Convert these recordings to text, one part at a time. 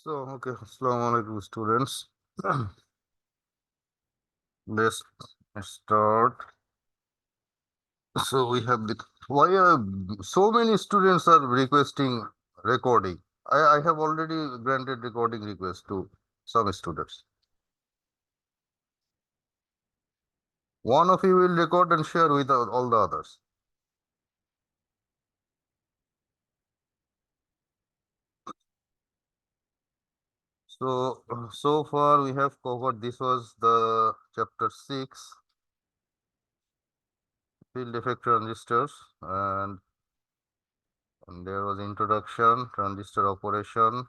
Okay, Assalamu alaikum, students. Let's start. So we have the why so many students are requesting recording. I have already granted recording request to some students. One of you will record and share with all the others. So far we have covered. This was the chapter 6, field effect transistors, and there was introduction, transistor operation.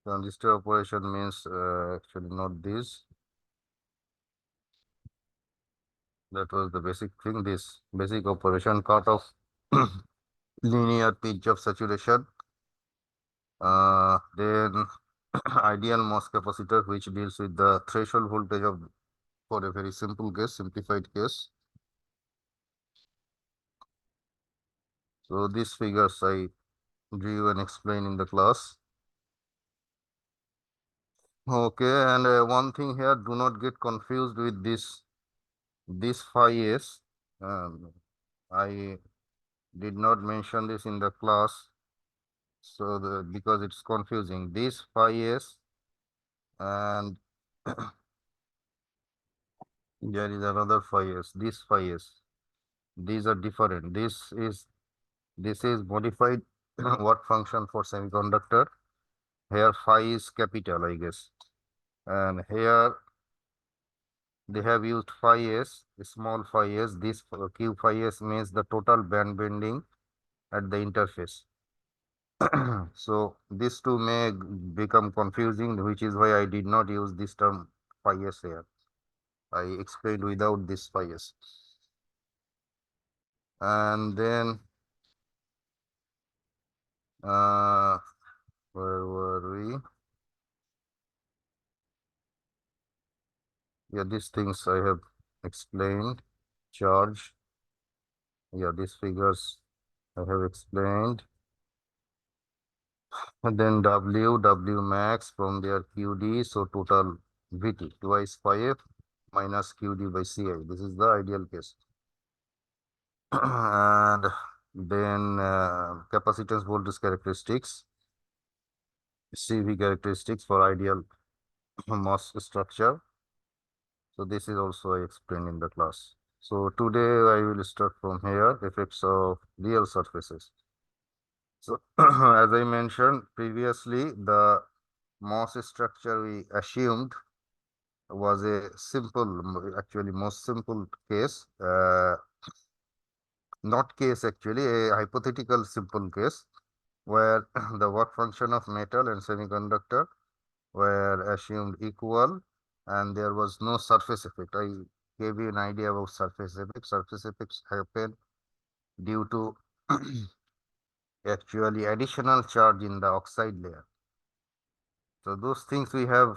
Transistor operation means actually not this. That was the basic thing. This basic operation cut off linear pitch of saturation. Then ideal MOS capacitor, which deals with the threshold voltage of for a very simple case, simplified case. So these figures I drew and explained in the class. Okay, and one thing here, do not get confused with this phi s. I did not mention this in the class, so because it's confusing. This phi s and there is another phi s. This phi s. These are different. This is modified work function for semiconductor. Here phi is capital, I guess, and here they have used phi s, small phi s. This q phi s means the total band bending at the interface. So these two may become confusing, which is why I did not use this term phi s here. I explained without this phi s. And then uh, where were we? Yeah, these things I have explained. Charge. Yeah, these figures I have explained. And then W max from their QD. So total VT twice phi f minus QD by CI. This is the ideal case. And then capacitance voltage characteristics, CV characteristics for ideal MOS structure. So this is also I explained in the class. So today I will start from here, effects of real surfaces. So as I mentioned previously, the MOS structure we assumed was a simple, actually most simple case, not case actually, a hypothetical simple case where the work function of metal and semiconductor were assumed equal and there was no surface effect. I gave you an idea about surface effect. Surface effects happen due to actually additional charge in the oxide layer. So those things we have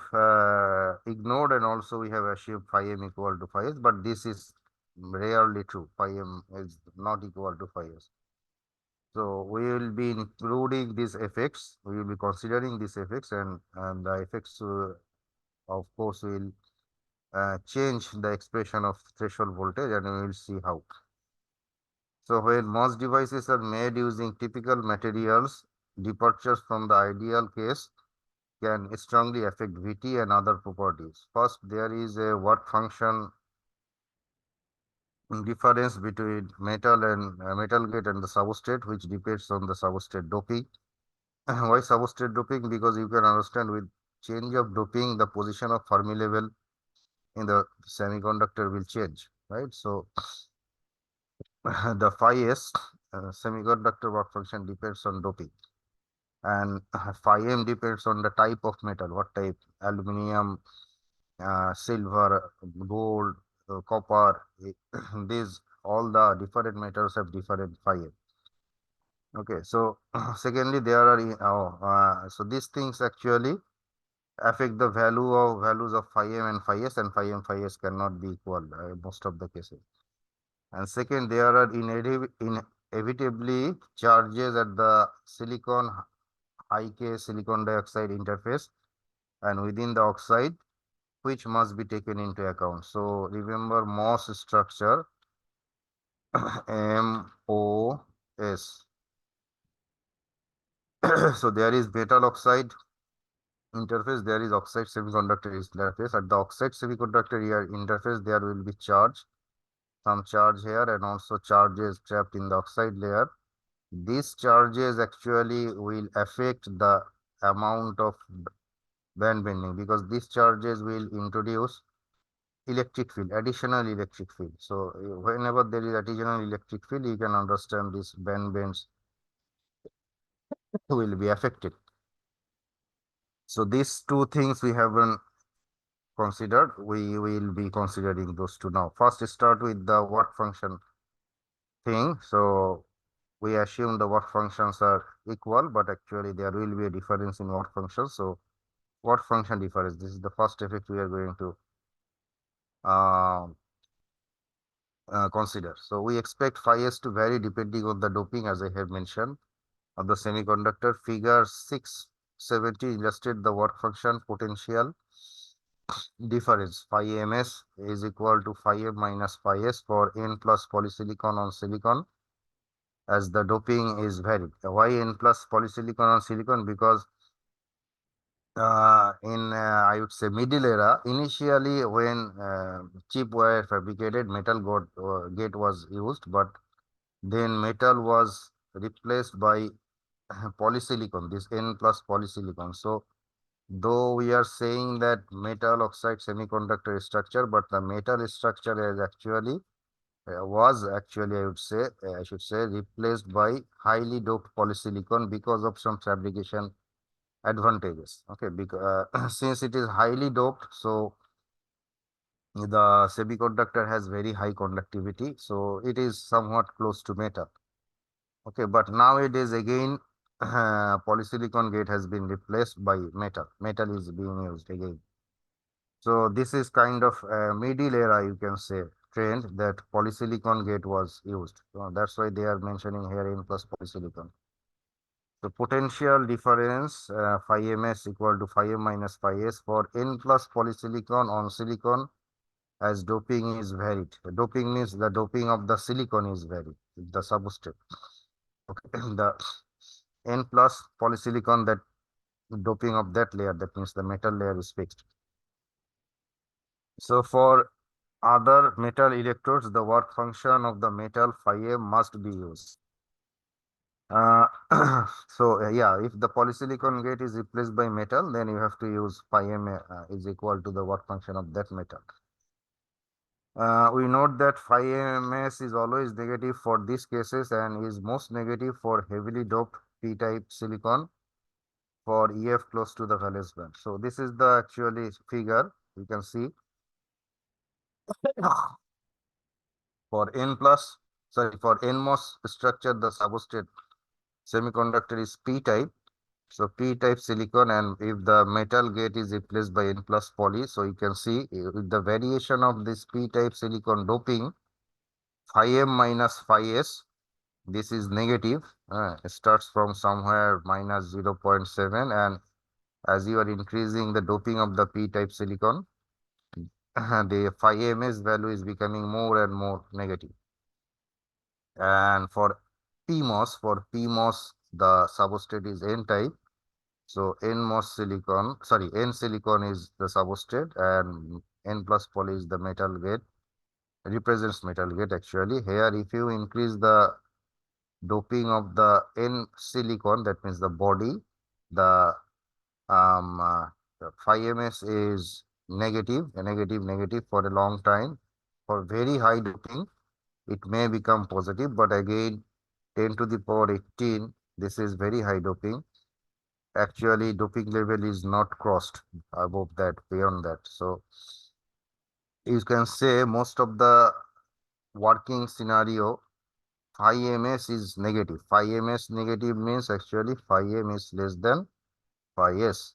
ignored, and also we have assumed phi m equal to phi s, but this is rarely true. Phi m is not equal to phi s. So we will be including these effects. We will be considering these effects, and the effects, of course, will change the expression of threshold voltage, and we will see how. So when MOS devices are made using typical materials, departures from the ideal case can strongly affect VT and other properties. First, there is a work function difference between metal gate and the substrate, which depends on the substrate doping. Why substrate doping? Because you can understand with change of doping, the position of Fermi level in the semiconductor will change, right? So the phi s semiconductor work function depends on doping, and phi m depends on the type of metal, what type, aluminum, silver, gold, copper. These all the different metals have different phi m. Okay, so secondly, there are so these things actually affect the values of phi m and phi s, and phi s cannot be equal most of the cases. And second, there are inevitably charges at the silicon high-K silicon dioxide interface, and within the oxide, which must be taken into account. So remember MOS structure, MOS. So there is metal oxide interface, there is oxide semiconductor interface. At the oxide semiconductor here interface, there will be charge, some charge here, and also charges trapped in the oxide layer. These charges actually will affect the amount of band bending, because these charges will introduce electric field, additional electric field. So whenever there is additional electric field, you can understand this band bends will be affected. So these two things we haven't considered. We will be considering those two now. First, start with the work function thing. So we assume the work functions are equal, but actually there will be a difference in work functions. So work function difference, this is the first effect we are going to uh, consider. So we expect phi s to vary depending on the doping, as I have mentioned, of the semiconductor. Figure 670 illustrate the work function potential difference. Phi ms is equal to phi m minus phi s for n plus polysilicon on silicon, as the doping is varied. Why n plus polysilicon on silicon? Because in I would say middle era, initially when chip were fabricated, metal gate was used, but then metal was replaced by polysilicon, this N plus polysilicon. So though we are saying that metal oxide semiconductor structure, but the metal structure is actually was actually, I should say, replaced by highly doped polysilicon because of some fabrication advantages. Okay, because since it is highly doped, so the semiconductor has very high conductivity, so it is somewhat close to metal. Okay, but nowadays again, polysilicon gate has been replaced by metal. Metal is being used again. So this is kind of a middle era, you can say, trend that polysilicon gate was used. So that's why they are mentioning here N plus polysilicon. So potential difference phi ms equal to phi m minus phi s for N plus polysilicon on silicon, as doping is varied. Doping means the doping of the silicon is varied, the substrate. Okay, the N plus polysilicon, that doping of that layer, that means the metal layer is fixed. So for other metal electrodes, the work function of the metal phi m must be used. Uh, yeah, if the polysilicon gate is replaced by metal, then you have to use phi m is equal to the work function of that metal. We note that phi ms is always negative for these cases and is most negative for heavily doped p-type silicon for EF close to the valence band. So this is the actually figure you can see for for NMOS structure, the substrate semiconductor is p-type. So p-type silicon, and if the metal gate is replaced by N plus poly, so you can see with the variation of this p-type silicon doping, phi m minus phi s, this is negative. It starts from somewhere minus 0.7, and as you are increasing the doping of the p-type silicon, the phi ms value is becoming more and more negative. And for PMOS, the substrate is N-type. So N silicon is the substrate, and N plus poly is the metal gate, represents metal gate actually. Here, if you increase the doping of the N silicon, that means the body, the the phi ms is negative for a long time. For very high doping, it may become positive, but again, 10 to the power 18, this is very high doping. Actually, doping level is not crossed above that, beyond that. So you can say most of the working scenario, phi ms is negative. Phi ms negative means actually phi m is less than phi s.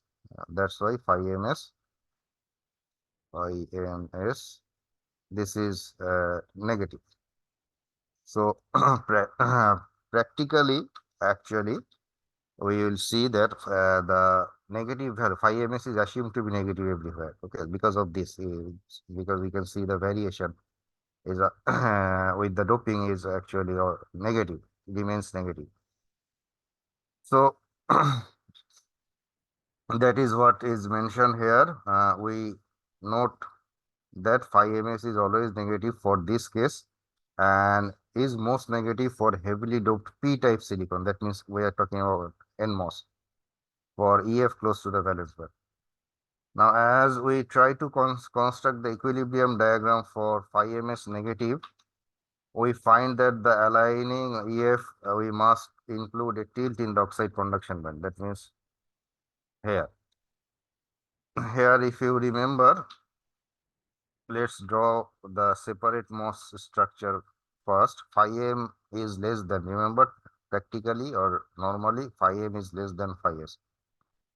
That's why phi ms, this is negative. So practically, actually, we will see that the negative value phi ms is assumed to be negative everywhere. Okay, because of this, because we can see the variation is with the doping is actually negative, remains negative. So that is what is mentioned here. We note that phi ms is always negative for this case and is most negative for heavily doped p-type silicon. That means we are talking about NMOS for EF close to the valence band. Now, as we try to construct the equilibrium diagram for phi ms negative, we find that the aligning EF, we must include a tilt in the oxide conduction band. That means here. Here, if you remember, let's draw the separate MOS structure first. Phi m is less than, remember, practically or normally, phi m is less than phi s.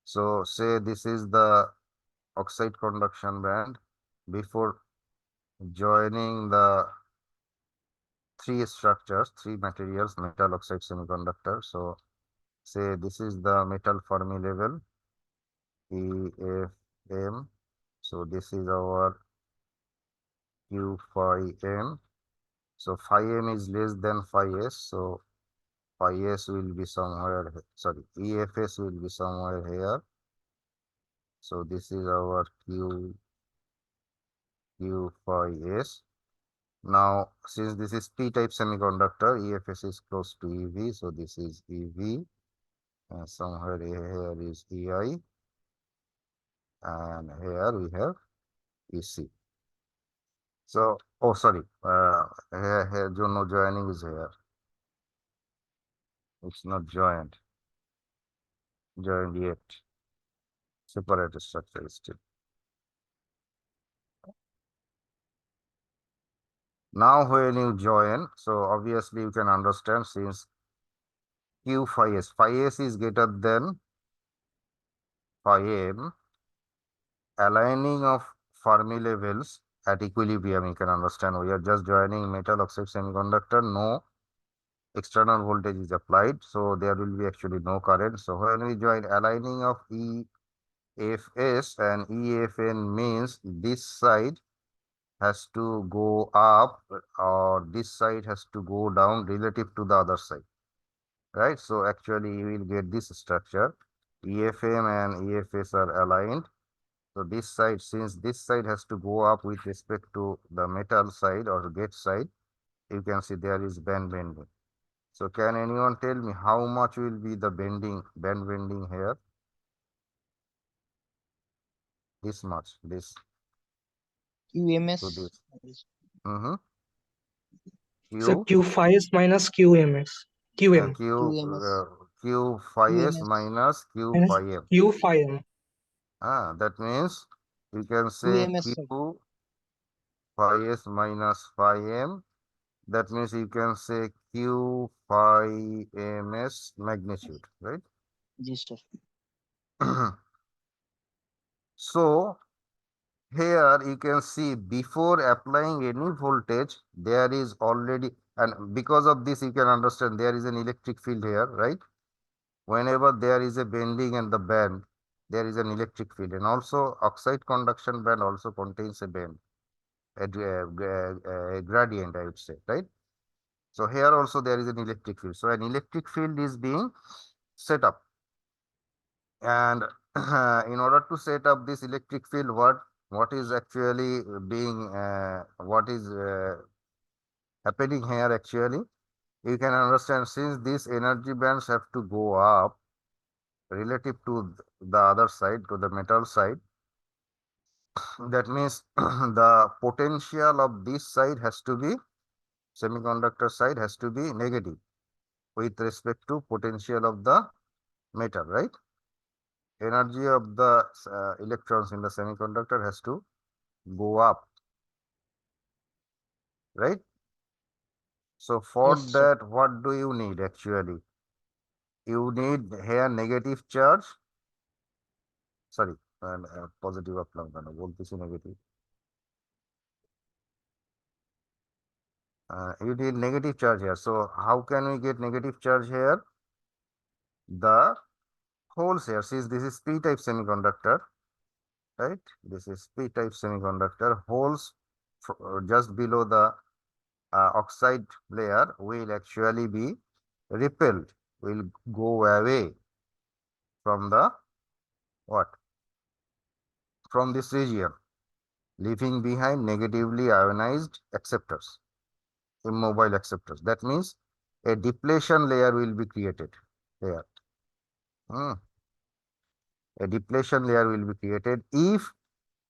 So, say this is the oxide conduction band before joining the three structures, three materials, metal, oxide, semiconductor. So, say this is the metal Fermi level, EFM. So, this is our Q phi m. So, phi m is less than phi s. So, phi s will be somewhere, sorry, EFS will be somewhere here. So, this is our Q phi s. Now, since this is p-type semiconductor, EFS is close to EV. So, this is EV. And somewhere here is EI. And here we have EC. So, oh, sorry. Here, no joining is here. It's not joined yet. Separate structure is still. Now, when you join, so obviously you can understand since Q phi s is greater than phi m, aligning of Fermi levels at equilibrium, you can understand. We are just joining metal oxide semiconductor, no external voltage is applied, so there will be actually no current. So when we join aligning of EFS and EFN means this side has to go up or this side has to go down relative to the other side, right? So actually you will get this structure. EFM and EFS are aligned. So this side, since this side has to go up with respect to the metal side or gate side, you can see there is band bending. So can anyone tell me how much will be the band bending here? This much, this to QMS. this. Mm-hmm. So Q, Q phi s minus QMS. QM QMS. Q phi s QMS. minus Q minus phi m. Q phi m. That means you can say QMS, sir. Q phi s minus phi m. That means you can say Q phi ms magnitude, right? Yes, sir. So here you can see before applying any voltage, there is already, and because of this, you can understand there is an electric field here, right? Whenever there is a bending in the band, there is an electric field. And also, oxide conduction band also contains a band, a gradient, I would say, right? So here also there is an electric field. So an electric field is being set up. And in order to set up this electric field, what is actually being what is happening here actually, you can understand since these energy bands have to go up relative to the other side, to the metal side, that means the potential of this side has to be, semiconductor side has to be negative with respect to potential of the metal, right? Energy of the electrons in the semiconductor has to go up, right? So for Yes, sir. that, what do you need actually? You need here negative charge, sorry, positive আপনার কেন বলতেছি negative. You need negative charge here. So how can we get negative charge here? The holes here. Since this is p-type semiconductor, right? This is p-type semiconductor. Holes just below the oxide layer will actually be repelled, will go away from the what? From this region, leaving behind negatively ionized acceptors, immobile acceptors. That means a depletion layer will be created here. A depletion layer will be created if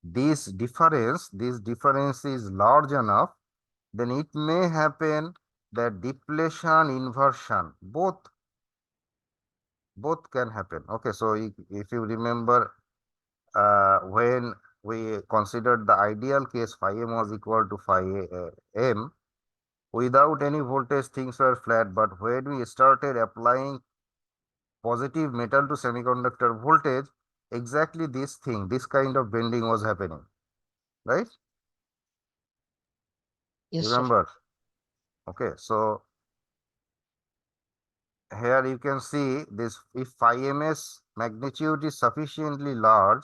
this difference is large enough, then it may happen that depletion inversion both can happen. Okay, so if you remember, when we considered the ideal case phi m was equal to phi m, without any voltage things were flat, but when we started applying positive metal to semiconductor voltage, exactly this thing, this kind of bending was happening, right? Yes, sir. Remember? Okay, so here you can see this, if phi ms magnitude is sufficiently large,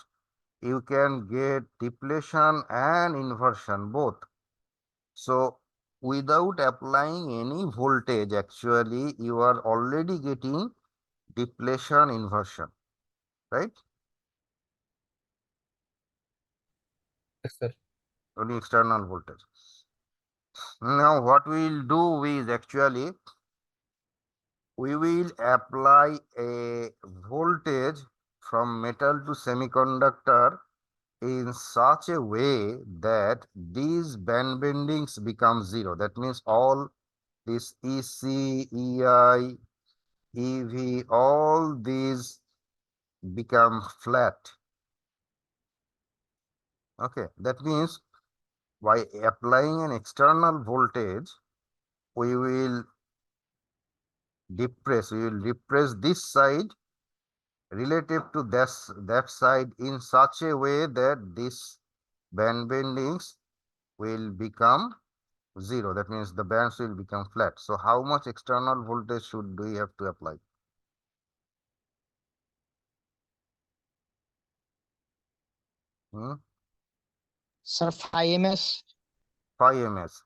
you can get depletion and inversion both. So without applying any voltage, actually you are already getting depletion inversion, right? Yes, sir. Only external voltage. Now what we will do is actually we will apply a voltage from metal to semiconductor in such a way that these band bendings become zero. That means all this EC, EI, EV, all these become flat. Okay, that means by applying an external voltage, we will depress this side relative to that side in such a way that this band bendings will become zero. That means the bands will become flat. So how much external voltage should we have to apply? Sir, phi ms. Phi ms.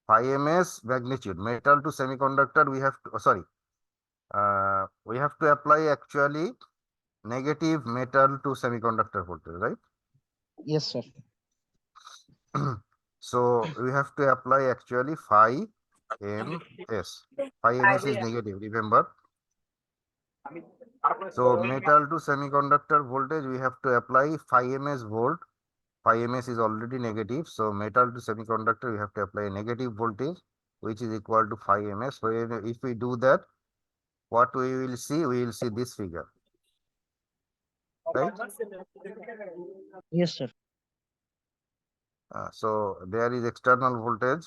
Phi ms magnitude, metal to semiconductor, we have to, we have to apply actually negative metal to semiconductor voltage, right? Yes, sir. So we have to apply actually phi ms. Phi ms is negative, remember? So metal to semiconductor voltage, we have to apply phi ms volt. Phi ms is already negative. So metal to semiconductor, we have to apply a negative voltage, which is equal to phi ms. So if we do that, what we will see? We will see this figure, right? Yes, sir. So there is external voltage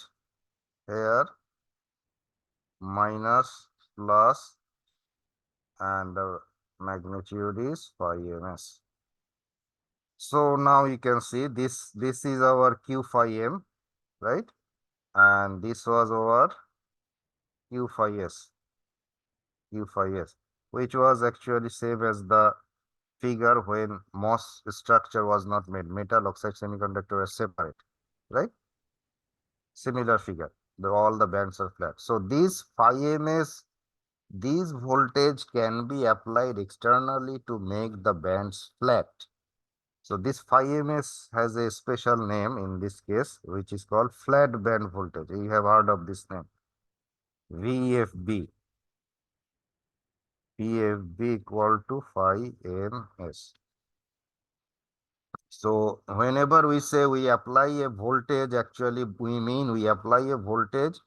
here, minus, plus, and the magnitude is phi ms. So now you can see this is our q phi m, right? And this was our q phi s, which was actually same as the figure when MOS structure was not made. Metal oxide semiconductor is separate, right? Similar figure. All the bands are flat. So these phi ms, these voltage can be applied externally to make the bands flat. So this phi ms has a special name in this case, which is called flat band voltage. You have heard of this name, VFB. VFB equal to phi ms. So whenever we say we apply a voltage, actually we mean we apply a voltage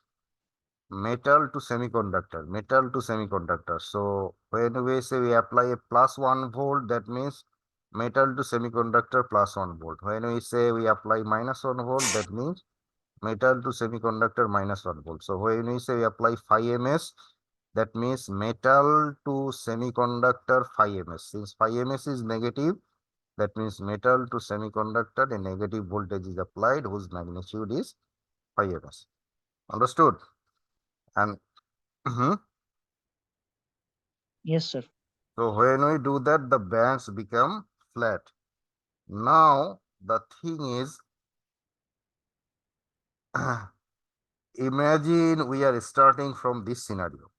metal to semiconductor. So when we say we apply a +1 volt, that means metal to semiconductor +1 volt. When we say we apply -1 volt, that means metal to semiconductor -1 volt. So when we say we apply phi ms, that means metal to semiconductor phi ms. Since phi ms is negative, that means metal to semiconductor, a negative voltage is applied whose magnitude is phi ms. Understood? And Yes, sir. So when we do that, the bands become flat. Now the thing is, imagine we are starting from this scenario.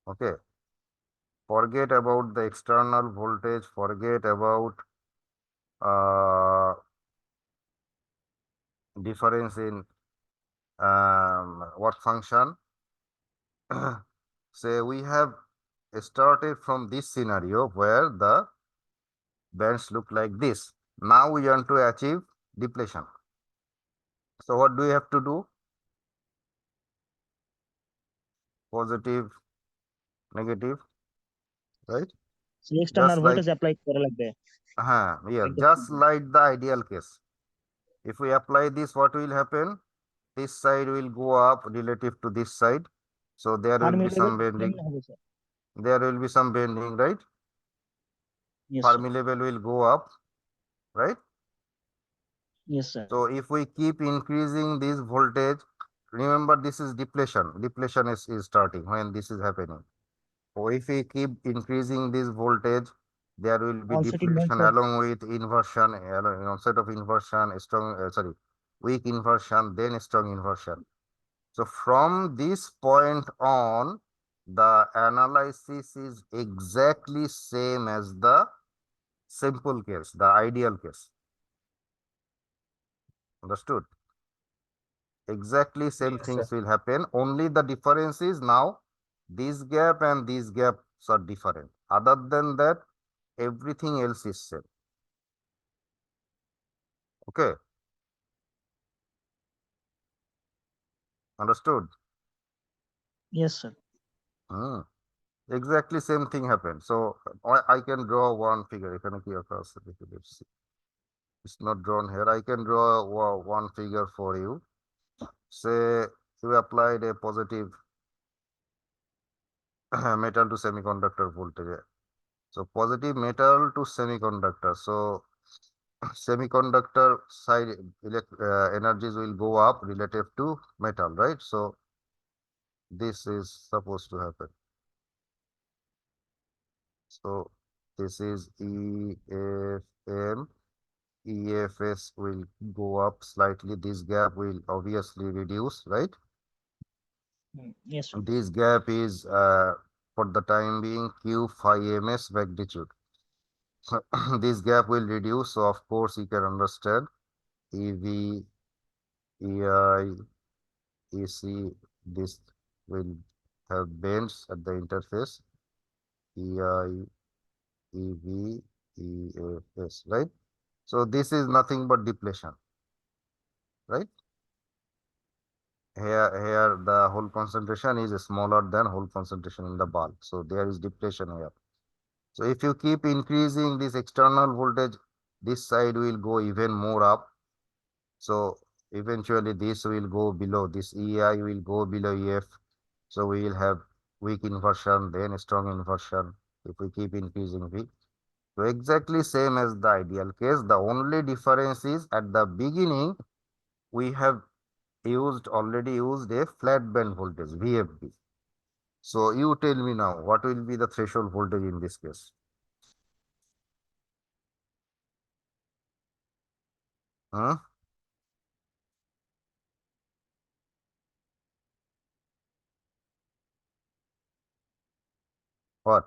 Okay. Forget about the external voltage, forget about difference in work function. Say we have started from this scenario where the bands look like this. Now we want to achieve depletion. So what do we have to do? Positive, negative, right? So external Just like, voltage apply করা লাগবে yes, like the just like the ideal case. If we apply this, what will happen? This side will go up relative to this side. So there will Fermi be level some bending. কেমনে হবে sir? There will be some bending, right? Yes, sir. Fermi level will go up, right? Yes, sir. So if we keep increasing this voltage, remember this is depletion. Depletion is starting when this is happening. So if we keep increasing this voltage, there will be Onsetting depletion voltage. along with inversion, onset of inversion, strong, weak inversion, then strong inversion. So from this point on, the analysis is exactly same as the simple case, the ideal case. Understood? Exactly same Yes, things sir. will happen. Only the difference is now this gap and these gaps are different. Other than that, everything else is same. Okay. Understood? Yes, sir. Hmm. Exactly same thing happened. So I can draw one figure. Let's see. It's not drawn here. I can draw one figure for you. Say you applied a positive metal to semiconductor voltage. So positive metal to semiconductor. So semiconductor side energies will go up relative to metal, right? So this is supposed to happen. So this is EFM. EFS will go up slightly. This gap will obviously reduce, right? Yes, sir. This gap is for the time being Q phi ms magnitude. This gap will reduce. So of course you can understand EV, EI, EC, this will have bends at the interface. EI, EV, EFS, right? So this is nothing but depletion, right? Here the hole concentration is smaller than hole concentration in the bulk. So there is depletion here. So if you keep increasing this external voltage, this side will go even more up. So eventually this will go below, this EI will go below EF. So we will have weak inversion, then strong inversion if we keep increasing V. So exactly same as the ideal case. The only difference is at the beginning, we have already used a flat band voltage, VFB. So you tell me now, what will be the threshold voltage in this case? Huh? What?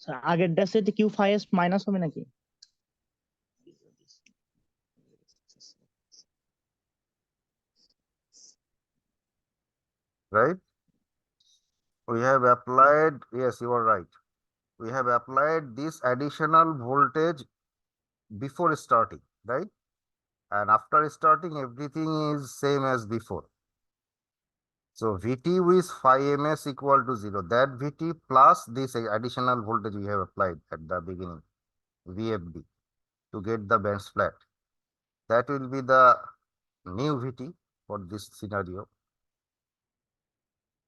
Sir আগেরটার সাথে Q phi S minus হবে নাকি? Right? We have applied, yes, you are right. We have applied this additional voltage before starting, right? And after starting, everything is same as before. So Vt with phi ms equal to 0. That Vt plus this additional voltage we have applied at the beginning, VFB, to get the bands flat. That will be the new Vt for this scenario.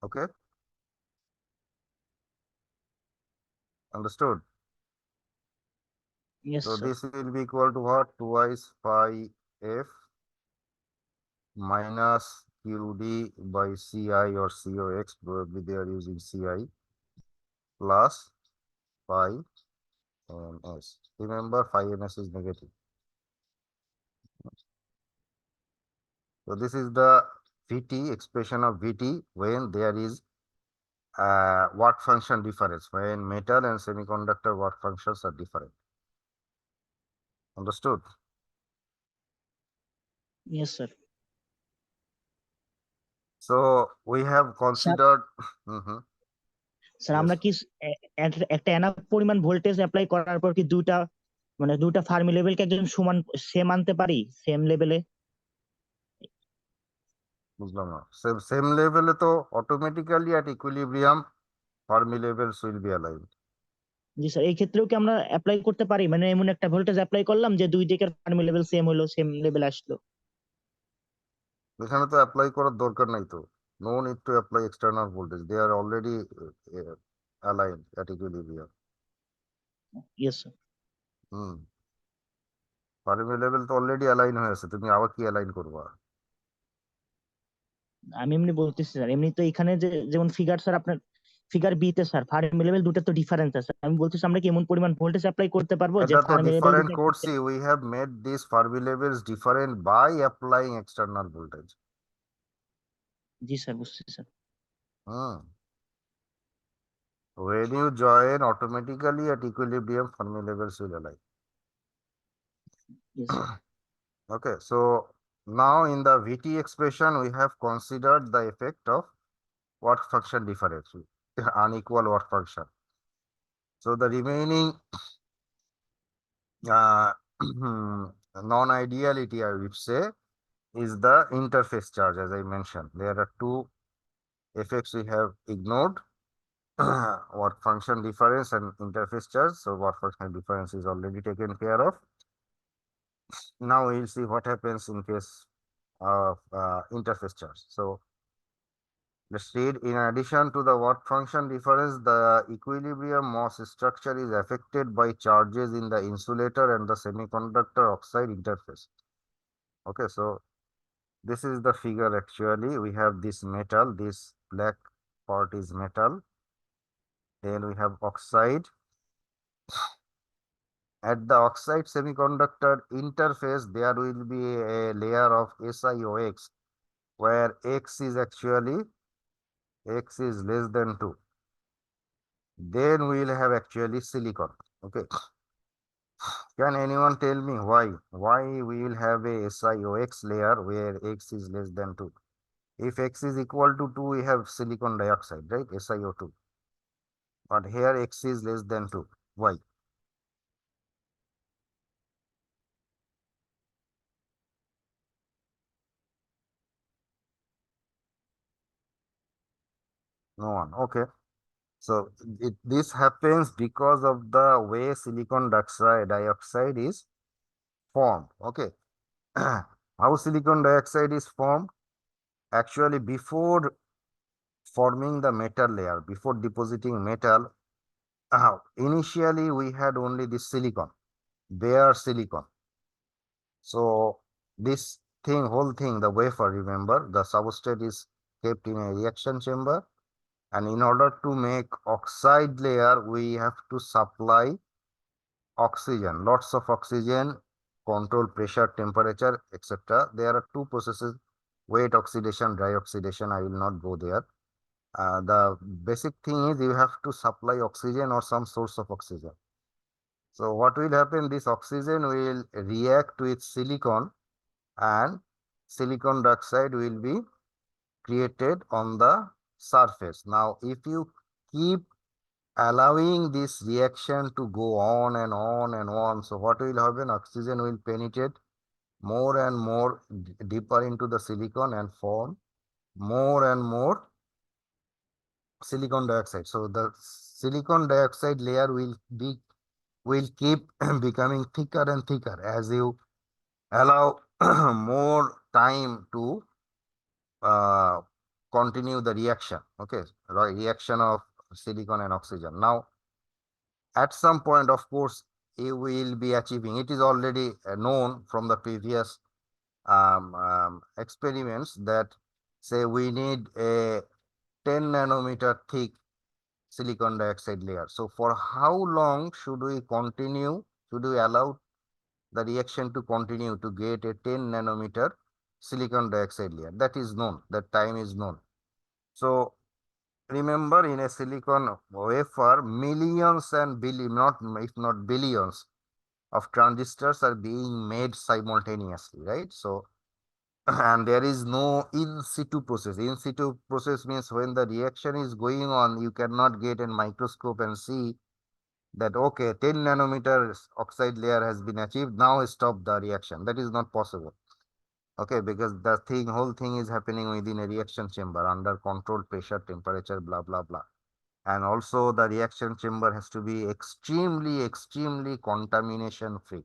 Okay? Understood? Yes, So sir. this will be equal to what? Twice phi f minus qd by ci or cox, probably they are using ci, plus phi ns. Remember, phi ns is negative. So this is the Vt, expression of Vt when there is work function difference, when metal and semiconductor work functions are different. Understood? Yes, sir. So we have considered. Mhm. Sir Yes. আমরা কি একটা enough পরিমাণ voltage apply করার পর কি দুটা Fermi লেভেলকে একজন সমান সেম আনতে পারি, সেম লেভেলে? বুঝলাম না, সেম লেভেলে তো automatically at equilibrium fermi levels will be aligned. জি স্যার, এই ক্ষেত্রেও কি আমরা অ্যাপ্লাই করতে পারি, মানে এমন একটা ভোল্টেজ অ্যাপ্লাই করলাম যে দুই দিকের ফার্মি লেভেল সেম হলো, সেম লেভেল আসলো? এখানে তো অ্যাপ্লাই করার দরকার নাই তো, no need to apply external voltage, they are already aligned at equilibrium. Yes sir. হুম, ফার্মি লেভেল তো অলরেডি অ্যালাইন হয়ে আছে, তুমি আবার কি অ্যালাইন করবা? আমি এমনি বলতেছি স্যার, এমনি তো এখানে যেমন ফিগার স্যার, আপনার ফিগার বি তে স্যার ফার্মি লেভেল দুটো তো ডিফারেন্স আছে। আমি বলতেছি আমরা কি এমন পরিমাণ ভোল্টেজ অ্যাপ্লাই করতে পারবো যে এটা তো ফার্মি লেভেল ডিফারেন্ট দুটো করছি, we have made this fermi levels different by applying external voltage. জি স্যার, বুঝছি স্যার। হুম, when you join automatically at equilibrium Fermi levels will align. Yes sir. Okay, so now in the Vt expression we have considered the effect of work function difference, unequal work function. So the remaining non-ideality, I would say, is the interface charge. As I mentioned, there are two effects we have ignored, work function difference and interface charge. So work function difference is already taken care of. Now we'll see what happens in case of interface charge. So let's read. In addition to the work function difference, the equilibrium Morse structure is affected by charges in the insulator and the semiconductor oxide interface. Okay, so this is the figure. Actually, we have this metal, this black part is metal. Then we have oxide. At the oxide semiconductor interface, there will be a layer of SiOx, where X is actually X is less than 2. Then we will have actually silicon. Okay. Can anyone tell me why we will have a SiOx layer where X is less than 2? If X is equal to 2, we have silicon dioxide, right? SiO2. But here X is less than 2. Why? No one. Okay. So this happens because of the way silicon dioxide is formed. Okay. How silicon dioxide is formed? Actually, before forming the metal layer, before depositing metal, initially we had only this silicon, bare silicon. So this thing, whole thing, the wafer, remember, the substrate is kept in a reaction chamber. And in order to make oxide layer, we have to supply oxygen, lots of oxygen, control pressure, temperature, etc. There are two processes, wet oxidation, dry oxidation. I will not go there. The basic thing is you have to supply oxygen or some source of oxygen. So what will happen? This oxygen will react with silicon and silicon dioxide will be created on the surface. Now, if you keep allowing this reaction to go on and on and on, so what will happen? Oxygen will penetrate more and more deeper into the silicon and form more and more silicon dioxide. So the silicon dioxide layer will keep becoming thicker and thicker as you allow more time to continue the reaction. Okay, right, reaction of silicon and oxygen. Now, at some point, of course, you will be achieving. It is already known from the previous experiments that say we need a 10 nanometer thick silicon dioxide layer. So for how long should we continue? Should we allow the reaction to continue to get a 10 nanometer silicon dioxide layer? That is known. That time is known. So remember, in a silicon wafer, millions and billions, not if not billions, of transistors are being made simultaneously, right? So, and there is no in situ process. In situ process means when the reaction is going on, you cannot get a microscope and see that, okay, 10 nanometer oxide layer has been achieved, now stop the reaction. That is not possible. Okay, because the whole thing is happening within a reaction chamber under controlled pressure, temperature, blah, blah, blah. And also the reaction chamber has to be extremely contamination free.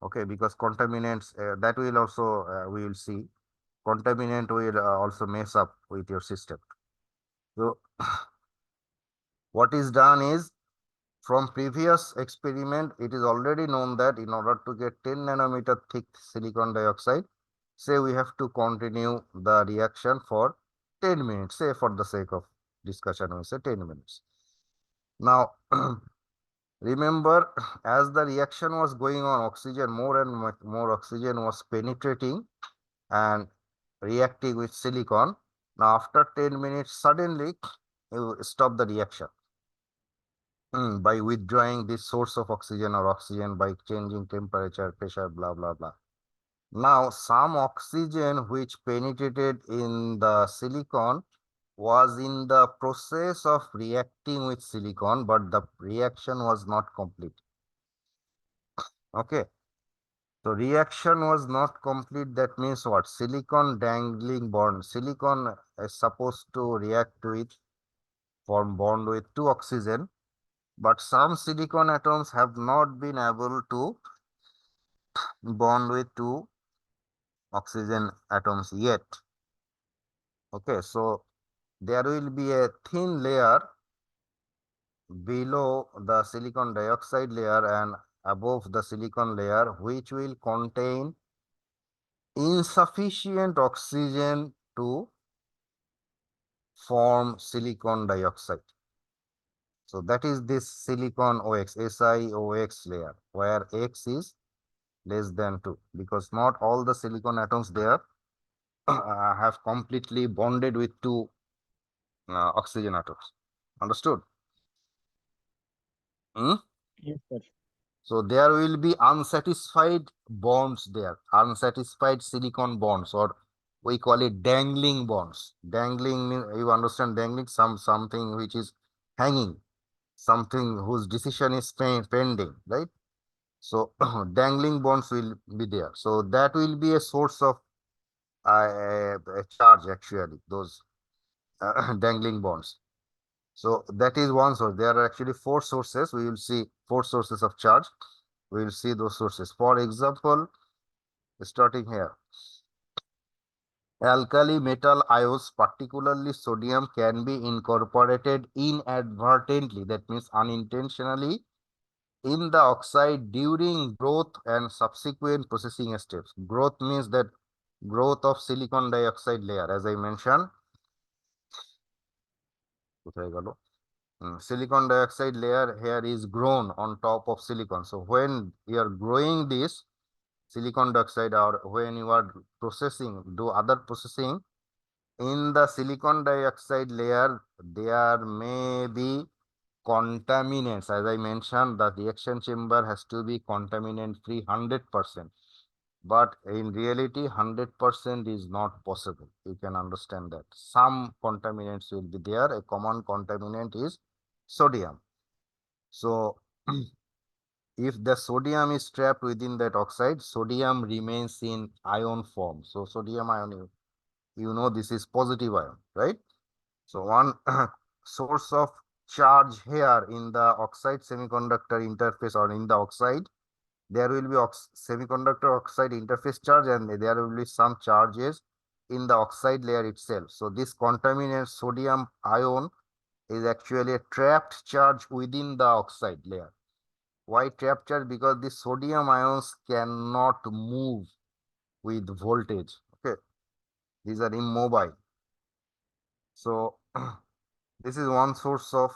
Okay, because contaminants, that will also, we will see, contaminant will also mess up with your system. So what is done is, from previous experiment, it is already known that in order to get 10 nanometer thick silicon dioxide, say we have to continue the reaction for 10 minutes, say for the sake of discussion, we say 10 minutes. Now, remember, as the reaction was going on, oxygen, more and more oxygen was penetrating and reacting with silicon. Now, after 10 minutes, suddenly you stop the reaction by withdrawing this source of oxygen or oxygen by changing temperature, pressure, blah, blah, blah. Now, some oxygen which penetrated in the silicon was in the process of reacting with silicon, but the reaction was not complete. Okay. So reaction was not complete. That means what? Silicon dangling bond. Silicon is supposed to react with, form bond with two oxygen, but some silicon atoms have not been able to bond with two oxygen atoms yet. Okay, so there will be a thin layer below the silicon dioxide layer and above the silicon layer, which will contain insufficient oxygen to form silicon dioxide. So that is this silicon OX, SiOX layer, where X is less than 2, because not all the silicon atoms there have completely bonded with two oxygen atoms. Understood? Hmm? Yes, sir. So there will be unsatisfied bonds there, unsatisfied silicon bonds, or we call it dangling bonds. Dangling, you understand dangling, something which is hanging, something whose decision is pending, right? So dangling bonds will be there. So that will be a source of a charge, actually, those dangling bonds. So that is one source. There are actually 4 sources. We will see 4 sources of charge. We will see those sources. For example, starting here, alkali metal ions, particularly sodium, can be incorporated inadvertently, that means unintentionally, in the oxide during growth and subsequent processing steps. Growth means that growth of silicon dioxide layer, as I mentioned. Silicon dioxide layer here is grown on top of silicon. So when you are growing this silicon dioxide, or when you are processing, do other processing in the silicon dioxide layer, there may be contaminants. As I mentioned, the reaction chamber has to be contaminant free 100%. But in reality, 100% is not possible. You can understand that. Some contaminants will be there. A common contaminant is sodium. So if the sodium is trapped within that oxide, sodium remains in ion form. So sodium ion, you know, this is positive ion, right? So one source of charge here in the oxide semiconductor interface, or in the oxide, there will be semiconductor oxide interface charge, and there will be some charges in the oxide layer itself. So this contaminant sodium ion is actually a trapped charge within the oxide layer. Why trap charge? Because the sodium ions cannot move with voltage. Okay, these are immobile. So this is one source of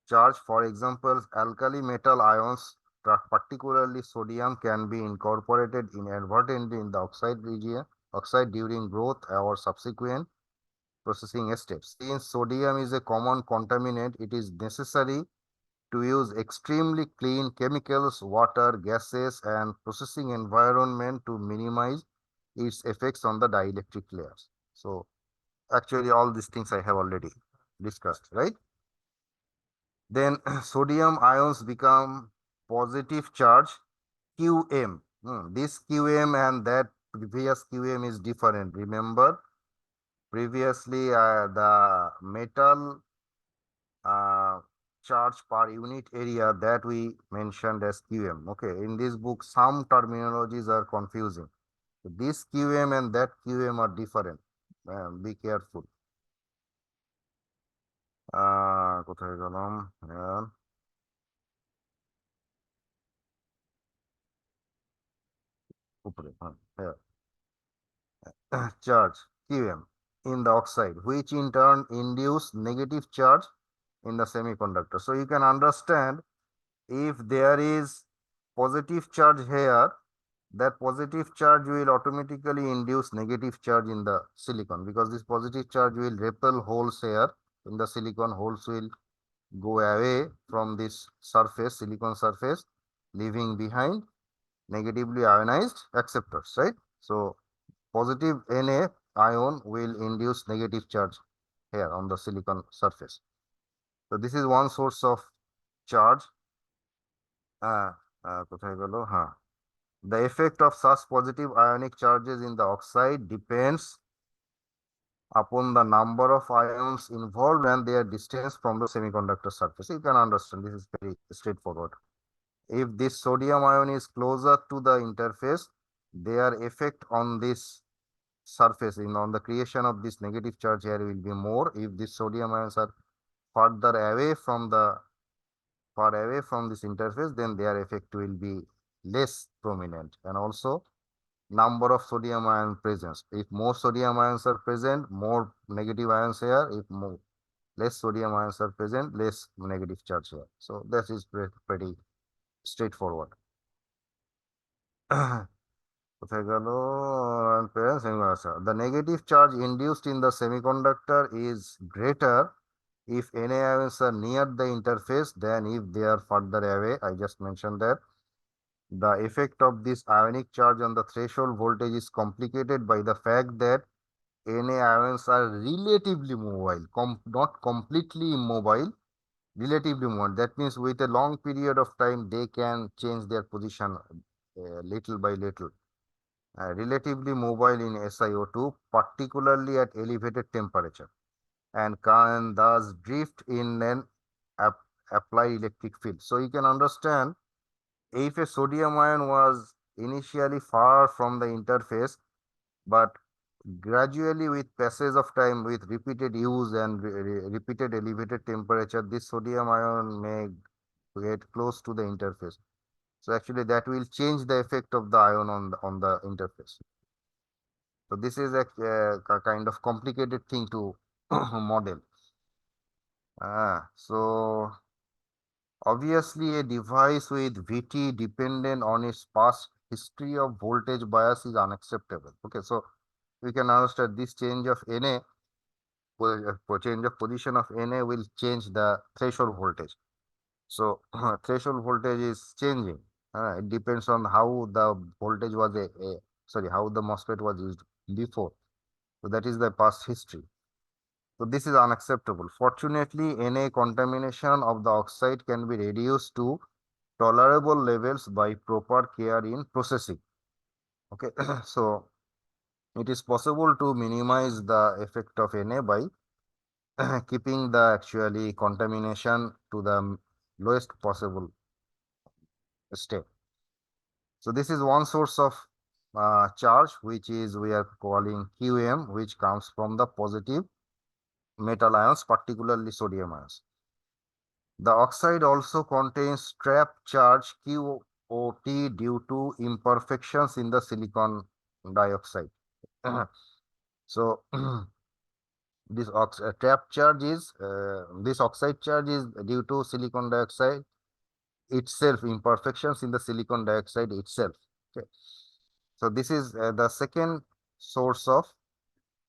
charge. For example, alkali metal ions, particularly sodium, can be incorporated inadvertently in the oxide region, oxide during growth or subsequent processing steps. Since sodium is a common contaminant, it is necessary to use extremely clean chemicals, water, gases, and processing environment to minimize its effects on the dielectric layers. So actually all these things I have already discussed, right? Then sodium ions become positive charge QM. This QM and that previous QM is different. Remember, previously the metal charge per unit area that we mentioned as QM. Okay, in this book, some terminologies are confusing. This QM and that QM are different. Be careful. কোথায় গেলাম? উপরে, here. Charge QM in the oxide, which in turn induce negative charge in the semiconductor. So you can understand, if there is positive charge here, that positive charge will automatically induce negative charge in the silicon, because this positive charge will repel holes here in the silicon. Holes will go away from this surface, silicon surface, leaving behind negatively ionized acceptors, right? So positive Na ion will induce negative charge here on the silicon surface. So this is one source of charge. কোথায় গেল? The effect of such positive ionic charges in the oxide depends upon the number of ions involved and their distance from the semiconductor surface. You can understand, this is very straightforward. If this sodium ion is closer to the interface, their effect on this surface, on the creation of this negative charge here, will be more. If these sodium ions are further away from this interface, then their effect will be less prominent. And also number of sodium ion presence. If more sodium ions are present, more negative ions here. If less sodium ions are present, less negative charge here. So that is pretty straightforward. The negative charge induced in the semiconductor is greater if Na ions are near the interface than if they are further away. I just mentioned that. The effect of this ionic charge on the threshold voltage is complicated by the fact that Na ions are relatively mobile, not completely immobile, relatively mobile. That means with a long period of time, they can change their position little by little. Relatively mobile in SiO2, particularly at elevated temperature, and can thus drift in an applied electric field. So you can understand, if a sodium ion was initially far from the interface, but gradually with passage of time, with repeated use and repeated elevated temperature, this sodium ion may get close to the interface. So actually that will change the effect of the ion on the interface. So this is a kind of complicated thing to model. So obviously a device with VT dependent on its past history of voltage bias is unacceptable. Okay, so we can understand this change of Na, change of position of Na will change the threshold voltage. So threshold voltage is changing. It depends on how the voltage was how the MOSFET was used before. So that is the past history. So this is unacceptable. Fortunately, Na contamination of the oxide can be reduced to tolerable levels by proper care in processing. Okay, so it is possible to minimize the effect of Na by keeping the actually contamination to the lowest possible state. So this is one source of charge, which is we are calling QM, which comes from the positive metal ions, particularly sodium ions. The oxide also contains trapped charge QOT due to imperfections in the silicon dioxide. So this trapped charge is this oxide charge is due to silicon dioxide itself, imperfections in the silicon dioxide itself. Okay, so this is the second source of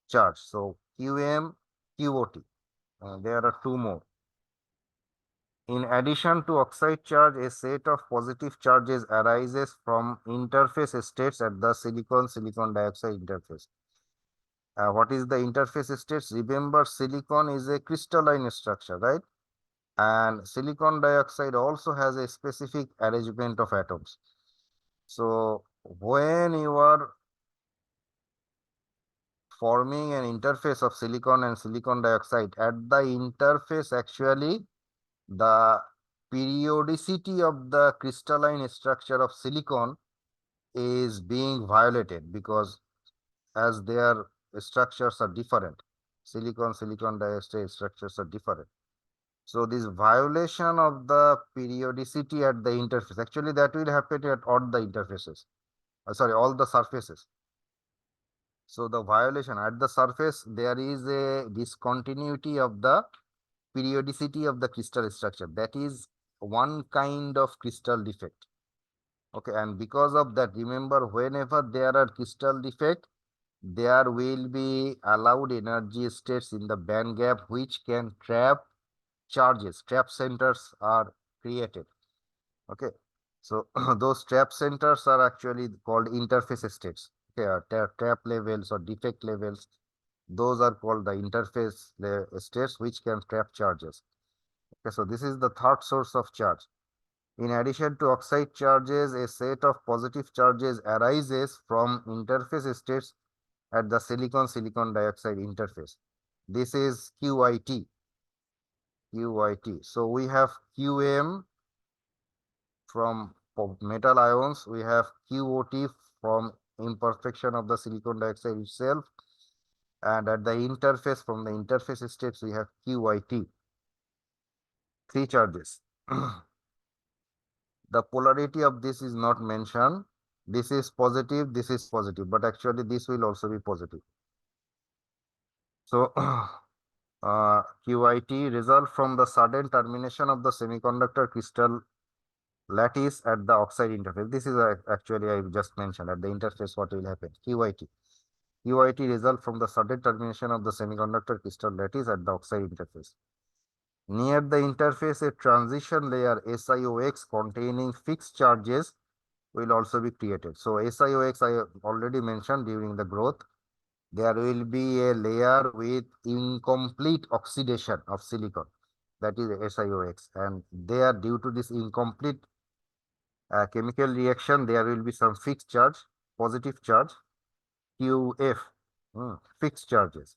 charge. So QM, QOT. There are two more. In addition to oxide charge, a set of positive charges arises from interface states at the silicon dioxide interface. What is the interface states? Remember, silicon is a crystalline structure, right? And silicon dioxide also has a specific arrangement of atoms. So when you are forming an interface of silicon and silicon dioxide, at the interface actually the periodicity of the crystalline structure of silicon is being violated, because as their structures are different, silicon dioxide structures are different. So this violation of the periodicity at the interface, actually that will happen at all the interfaces, sorry, all the surfaces. So the violation at the surface, there is a discontinuity of the periodicity of the crystal structure. That is one kind of crystal defect. Okay, and because of that, remember, whenever there are crystal defect, there will be allowed energy states in the band gap which can trap charges. Trap centers are created. Okay, so those trap centers are actually called interface states. Okay, trap levels or defect levels, those are called the interface states which can trap charges. Okay, so this is the third source of charge. In addition to oxide charges, a set of positive charges arises from interface states at the silicon dioxide interface. This is QIT. QIT. So we have QM from metal ions, we have QOT from imperfection of the silicon dioxide itself, and at the interface, from the interface states, we have QIT. Three charges. The polarity of this is not mentioned. This is positive, but actually this will also be positive. So QIT result from the sudden termination of the semiconductor crystal lattice at the oxide interface. This is actually I just mentioned at the interface what will happen. QIT. QIT result from the sudden termination of the semiconductor crystal lattice at the oxide interface. Near the interface, a transition layer SiOX containing fixed charges will also be created. So SiOX I already mentioned during the growth. There will be a layer with incomplete oxidation of silicon, that is SiOX, and there, due to this incomplete chemical reaction, there will be some fixed charge, positive charge, QF, fixed charges.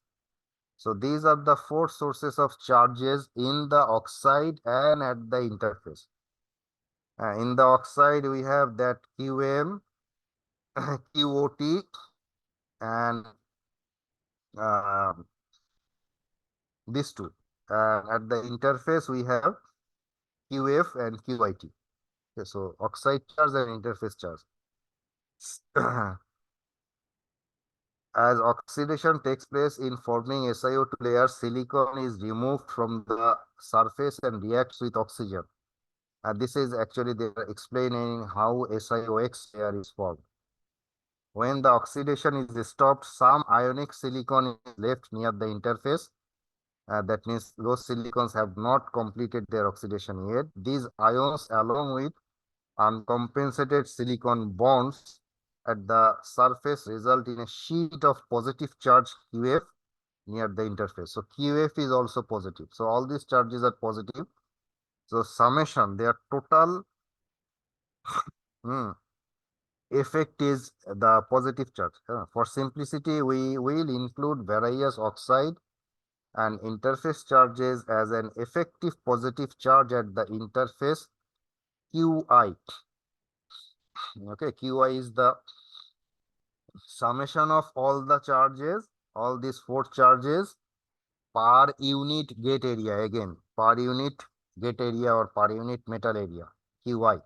So these are the four sources of charges in the oxide and at the interface. In the oxide, we have that QM, QOT, and these two. At the interface, we have QF and QIT. Okay, so oxide charge and interface charge. As oxidation takes place in forming SiO2 layer, silicon is removed from the surface and reacts with oxygen. And this is actually they are explaining how SiOX layer is formed. When the oxidation is stopped, some ionic silicon is left near the interface. That means those silicons have not completed their oxidation yet. These ions, along with uncompensated silicon bonds at the surface, result in a sheet of positive charge QF near the interface. So QF is also positive. So all these charges are positive. So summation, their total effect is the positive charge. For simplicity, we will include various oxide and interface charges as an effective positive charge at the interface QI. Okay, QI is the summation of all the charges, all these four charges per unit gate area, again per unit gate area or per unit metal area, Qi.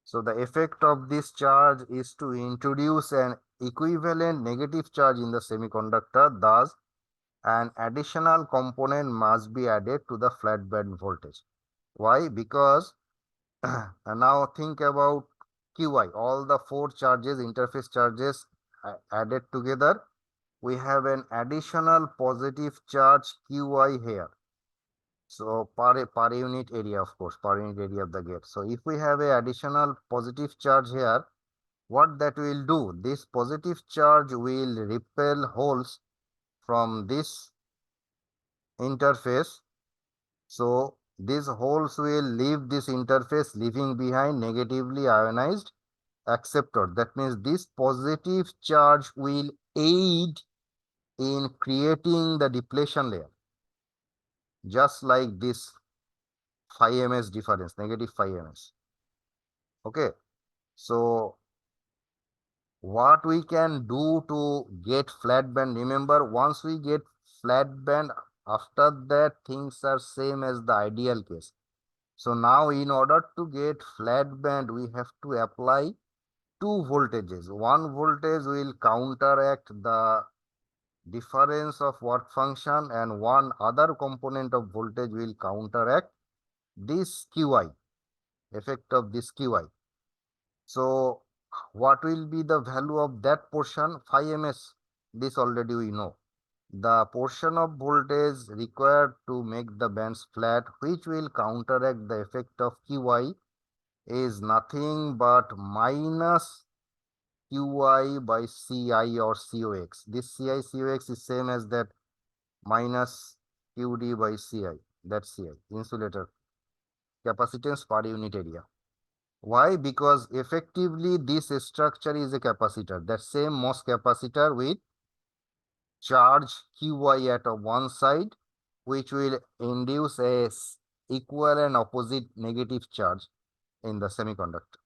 So the effect of this charge is to introduce an equivalent negative charge in the semiconductor. Thus, an additional component must be added to the flat band voltage. Why? Because now think about Qi, all the four charges, interface charges added together. We have an additional positive charge Qi here. So per unit area, of course, per unit area of the gate. So if we have a additional positive charge here, what that will do, this positive charge will repel holes from this interface. So these holes will leave this interface, leaving behind negatively ionized acceptor. That means this positive charge will aid in creating the depletion layer, just like this phi ms difference, negative phi ms. Okay, so what we can do to get flat band, remember, once we get flat band, after that things are same as the ideal case. So now in order to get flat band, we have to apply two voltages. One voltage will counteract the difference of work function, and one other component of voltage will counteract this Qi, effect of this Qi. So what will be the value of that portion? Phi ms, this already we know. The portion of voltage required to make the bands flat, which will counteract the effect of Qi, is nothing but minus Qi by Ci or Cox. This Ci, Cox is same as that minus Qd by Ci. That's Ci, insulator capacitance per unit area. Why? Because effectively this structure is a capacitor. That same MOS capacitor with charge Qi at one side, which will induce a equal and opposite negative charge in the semiconductor.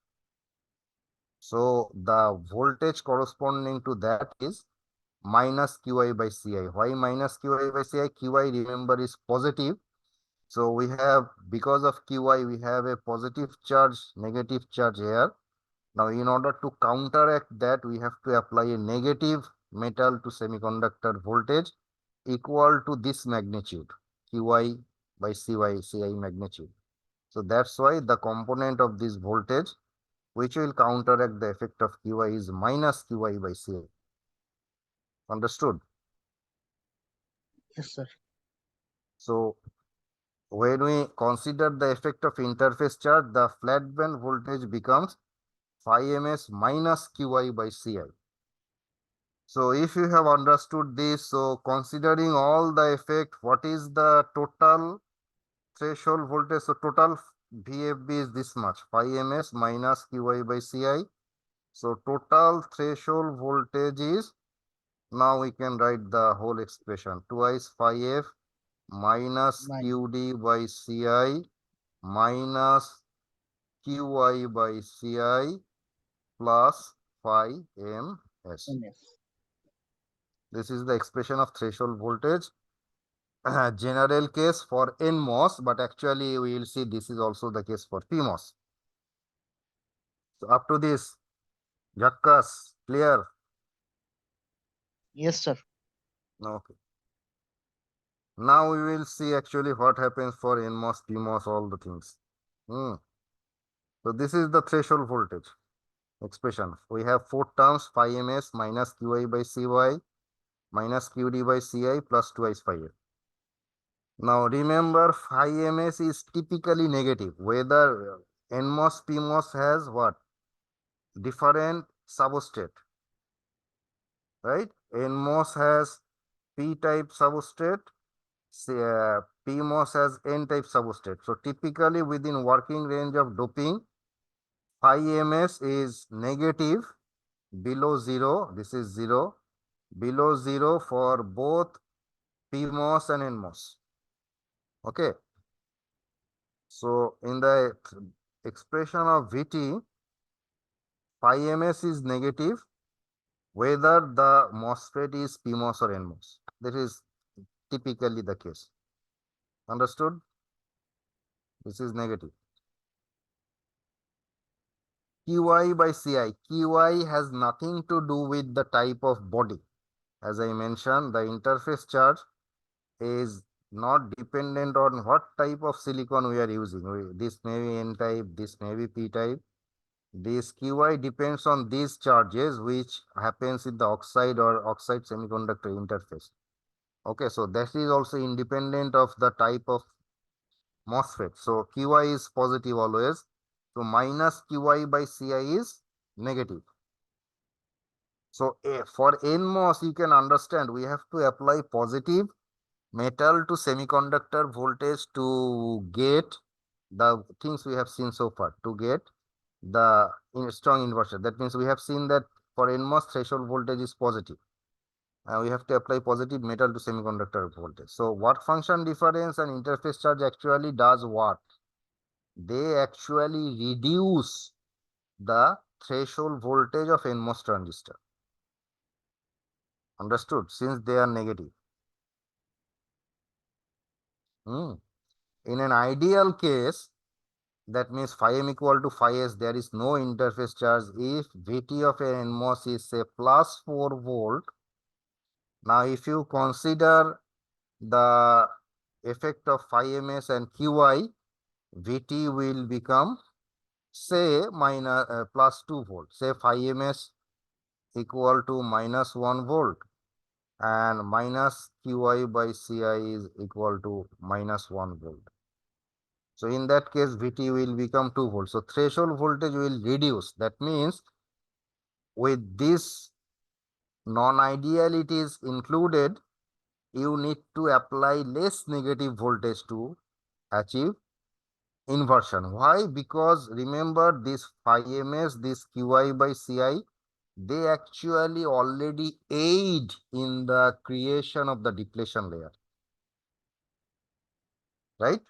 So the voltage corresponding to that is minus Qi by Ci. Why minus Qi by Ci? Qi, remember, is positive. So we have, because of Qi, we have a positive charge, negative charge here. Now, in order to counteract that, we have to apply a negative metal to semiconductor voltage equal to this magnitude, Qi by Ci magnitude. So that's why the component of this voltage, which will counteract the effect of Qi, is minus Qi by Ci. Understood? Yes, sir. So when we consider the effect of interface charge, the flat band voltage becomes phi ms minus Qi by Ci. So if you have understood this, so considering all the effect, what is the total threshold voltage? So total VFB is this much, phi ms minus Qi by Ci. So total threshold voltage is, now we can write the whole expression, twice phi f minus Qd by Ci minus Qi by Ci plus phi ms. This is the expression of threshold voltage. General case for NMOS, but actually we will see this is also the case for PMOS. So up to this, Jakkas, clear? Yes, sir. Okay. Now we will see actually what happens for NMOS, PMOS, all the things. So this is the threshold voltage expression. We have four terms, phi ms minus Qi by Cy minus Qd by Ci plus twice phi f. Now remember, phi ms is typically negative, whether NMOS, PMOS has what? Different substrate, right? NMOS has P-type substrate, PMOS has N-type substrate. So typically within working range of doping, phi ms is negative below 0. This is 0. Below 0 for both PMOS and NMOS. Okay. So in the expression of Vt, phi ms is negative whether the MOSFET is PMOS or NMOS. That is typically the case. Understood? This is negative. Qi by Ci. Qi has nothing to do with the type of body. As I mentioned, the interface charge is not dependent on what type of silicon we are using. This may be N type, this may be P type. This Qi depends on these charges which happens in the oxide or oxide semiconductor interface. Okay, so that is also independent of the type of MOSFET. So Qi is positive always. So minus Qi by Ci is negative. So for NMOS, you can understand we have to apply positive metal to semiconductor voltage to get the things we have seen so far, to get the strong inversion. That means we have seen that for NMOS threshold voltage is positive. We have to apply positive metal to semiconductor voltage. So work function difference and interface charge actually does what? They actually reduce the threshold voltage of NMOS transistor. Understood? Since they are negative. In an ideal case, that means phi m equal to phi s, there is no interface charge if Vt of an NMOS is say plus 4 volt. Now, if you consider the effect of phi ms and Qi, Vt will become say minus plus 2 volt. Say phi ms equal to minus 1 volt and minus Qi by Ci is equal to minus 1 volt. So in that case, Vt will become 2 volts. So threshold voltage will reduce. That means with this non-idealities included, you need to apply less negative voltage to achieve inversion. Why? Because remember this phi ms, this Qi by Ci, they actually already aid in the creation of the depletion layer. Right?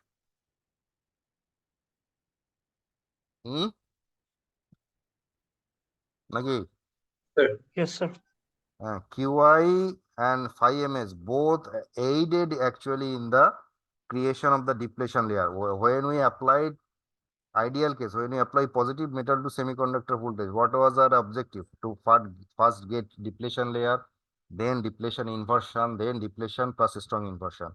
Nagi? Yes, sir. Qi and phi ms both aided actually in the creation of the depletion layer. When we applied ideal case, when we apply positive metal to semiconductor voltage, what was our objective? To first get depletion layer, then depletion inversion, then depletion plus strong inversion.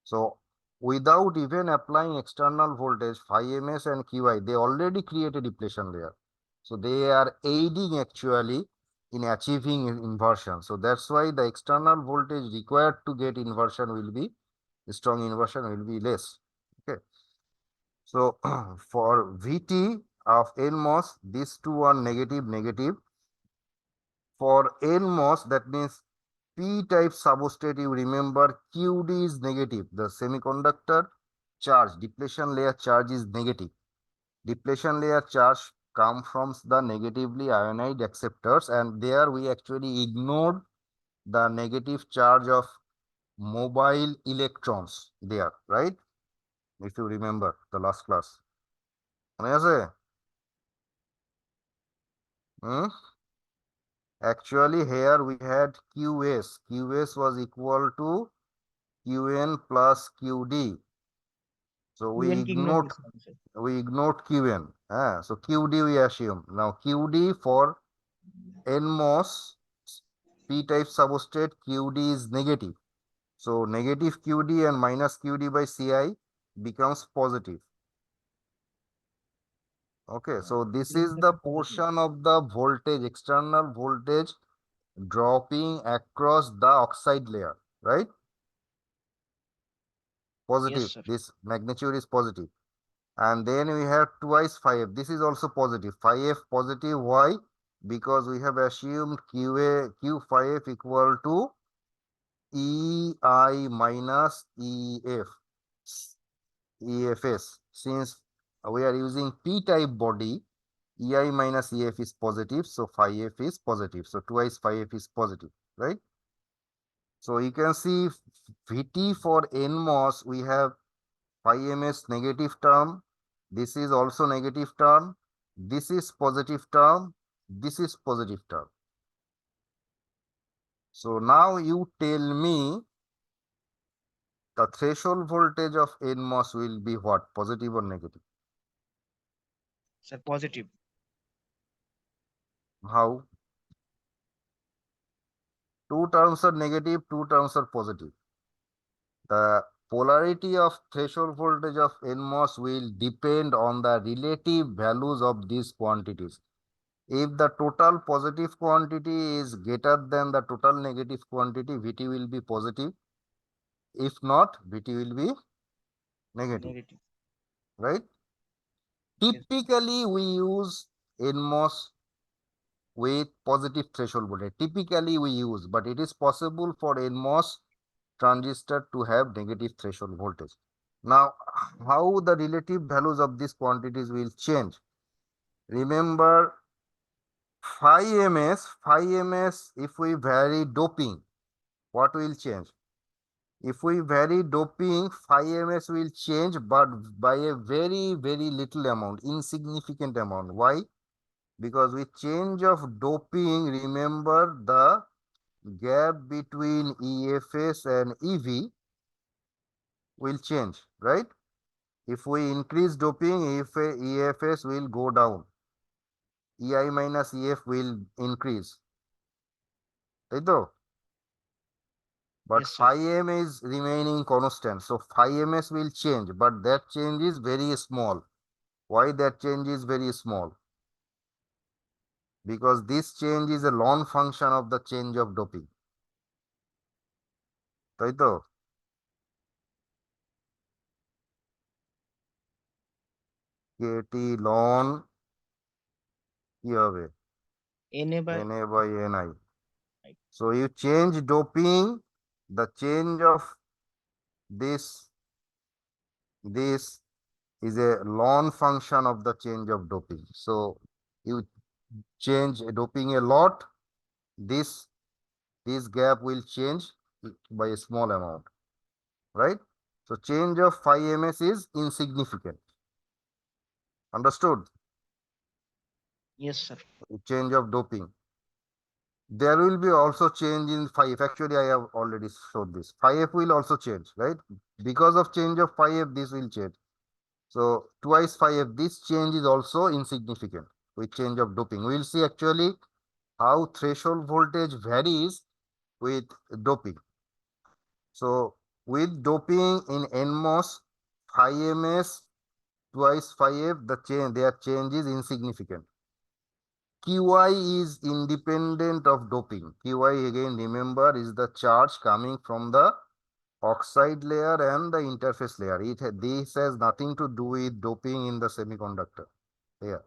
So without even applying external voltage, phi ms and Qi, they already create a depletion layer. So they are aiding actually in achieving inversion. So that's why the external voltage required to get inversion will be, strong inversion will be less. Okay. So for Vt of NMOS, these two are negative, negative. For NMOS, that means P-type substrate, you remember Qd is negative. The semiconductor charge, depletion layer charge is negative. Depletion layer charge come from the negatively ionized acceptors, and there we actually ignored the negative charge of mobile electrons there, right? If you remember the last class. Actually, here we had Qs. Qs was equal to Qn plus Qd. So we UN কিভাবে ignored বুঝলাম, sir? Qn. So Qd we assume. Now Qd for NMOS P-type substrate, Qd is negative. So negative Qd and minus Qd by Ci becomes positive. Okay, so this is the portion of the voltage, external voltage dropping across the oxide layer, right? Positive. sir. This magnitude is positive. And then we have twice phi f. This is also positive. Phi f positive. Why? Because we have assumed Q phi f equal to EI minus EFS. Since we are using P-type body, EI minus EF is positive, so phi f is positive. So twice phi f is positive, right? So you can see Vt for NMOS, we have phi ms negative term. This is also negative term. This is positive term. This is positive term. So now you tell me the threshold voltage of NMOS will be what? Positive or negative? Sir, positive. How? Two terms are negative, two terms are positive. The polarity of threshold voltage of NMOS will depend on the relative values of these quantities. If the total positive quantity is greater than the total negative quantity, VT will be positive. If not, VT will be negative, Negative. right? Yes. Typically, we use NMOS with positive threshold voltage. Typically, we use, but it is possible for NMOS transistor to have negative threshold voltage. Now, how the relative values of these quantities will change? Remember, phi ms, if we vary doping, what will change? If we vary doping, phi ms will change, but by a very, very little amount, insignificant amount. Why? Because with change of doping, remember the gap between EFS and EV will change, right? If we increase doping, EFS will go down. EI minus EF will increase. Right though? But Yes, sir. phi m is remaining constant. So phi ms will change, but that change is very small. Why that change is very small? Because this change is a ln function of the change of doping. তাই তো? KT ln কি হবে? Na by Na by Ni. So you change doping, the change of this is a ln function of the change of doping. So you change doping a lot, this gap will change by a small amount, right? So change of phi ms is insignificant. Understood? yes, sir. Change of doping. There will be also change in phi f. Actually, I have already showed this. Phi f will also change, right? Because of change of phi f, this will change. So twice phi f, this change is also insignificant with change of doping. We will see actually how threshold voltage varies with doping. So with doping in NMOS, phi ms twice phi f, their change is insignificant. QI is independent of doping. QI, again, remember, is the charge coming from the oxide layer and the interface layer. This has nothing to do with doping in the semiconductor here.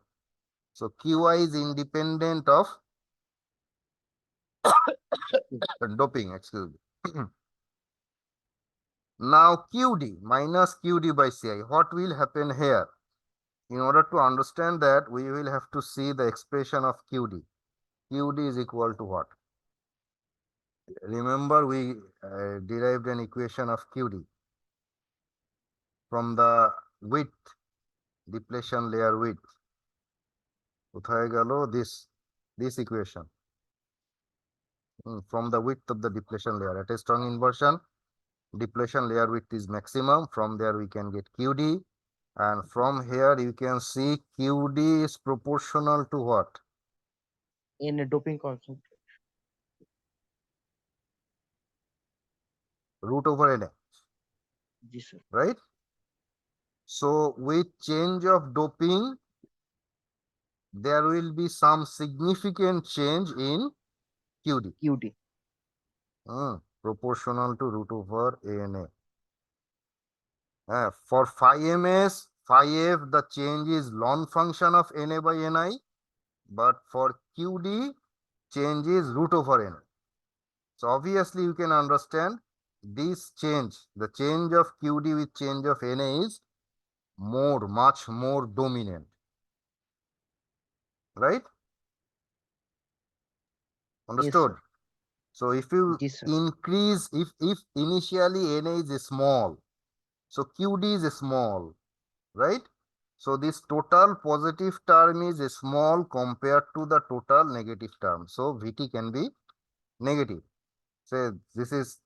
So QI is independent of doping, excuse me. Now QD minus QD by CI. What will happen here? In order to understand that, we will have to see the expression of QD. QD is equal to what? Remember, we derived an equation of QD from the width, depletion layer width. কোথায় গেল? This equation. From the width of the depletion layer. At a strong inversion, depletion layer width is maximum. From there, we can get QD. And from here, you can see QD is proportional to what? In a doping concentration. Root over Na, Yes, sir. right? So with change of doping, there will be some significant change in QD. QD. Proportional to root over Na. For phi ms, phi f, the change is ln function of Na by Ni, but for QD, change is root over Na. So obviously you can understand this change, the change of QD with change of Na is much more dominant, right? Understood? sir. So if you Yes, sir. increase, if initially Na is small, so QD is small, right? So this total positive term is small compared to the total negative term. So VT can be negative. Say this is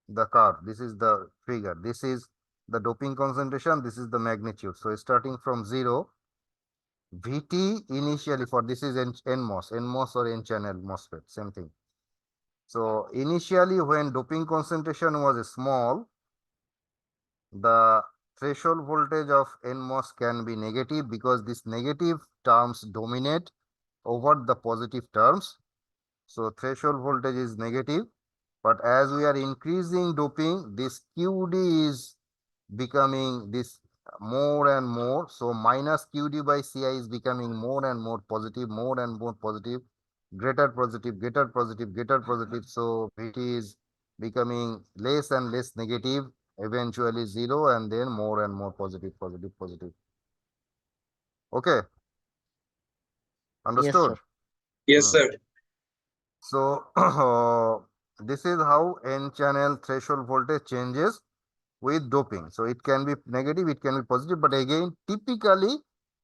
the curve. This is the figure. This is the doping concentration. This is the magnitude. So starting from 0, Vt initially for this is NMOS or N-channel MOSFET, same thing. So initially when doping concentration was small, the threshold voltage of NMOS can be negative because these negative terms dominate over the positive terms. So threshold voltage is negative, but as we are increasing doping, this QD is becoming this more and more. So minus QD by Ci is becoming more and more positive, more and more positive, greater positive, greater positive, greater positive. So Vt is becoming less and less negative, eventually 0, and then more and more positive, positive, positive. Okay, Yes, understood? sir. Yes, Hmm. sir. So this is how N-channel threshold voltage changes with doping. So it can be negative, it can be positive, but again, typically,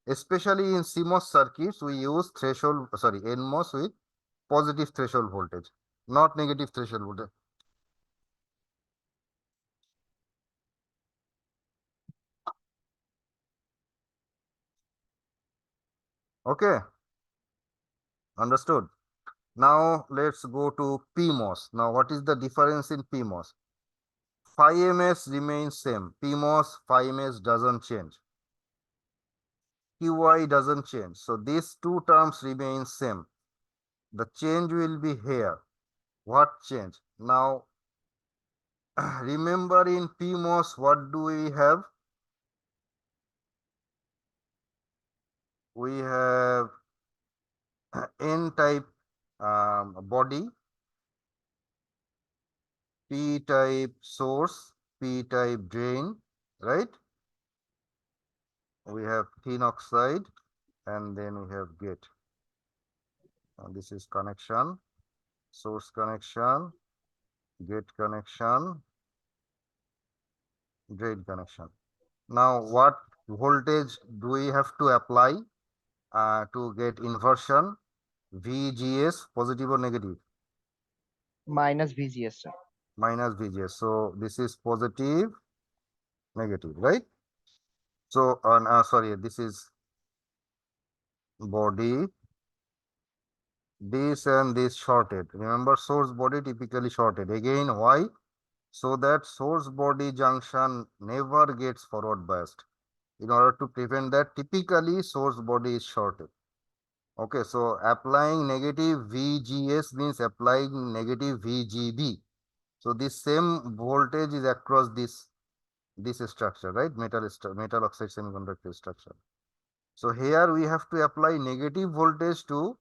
especially in CMOS circuits, we use NMOS with positive threshold voltage, not negative threshold voltage. Okay, understood. Now let's go to PMOS. Now, what is the difference in PMOS? Phi ms remains same. PMOS phi ms doesn't change. Qi doesn't change. So these two terms remain same. The change will be here. What change? Now, remember in PMOS, what do we have? We have N-type body, P-type source, P-type drain, right? We have thin oxide, and then we have gate. And this is connection, source connection, gate connection, drain connection. Now, what voltage do we have to apply to get inversion? VGS, positive or negative? Minus VGS, sir. Minus VGS. So this is positive, negative, right? So sorry, this is body. This and this shorted. Remember, source body typically shorted. Again, why? So that source body junction never gets forward biased. In order to prevent that, typically source body is shorted. Okay, so applying negative VGS means applying negative VGB. So this same voltage is across this structure, right? Metal oxide semiconductor structure. So here we have to apply negative voltage to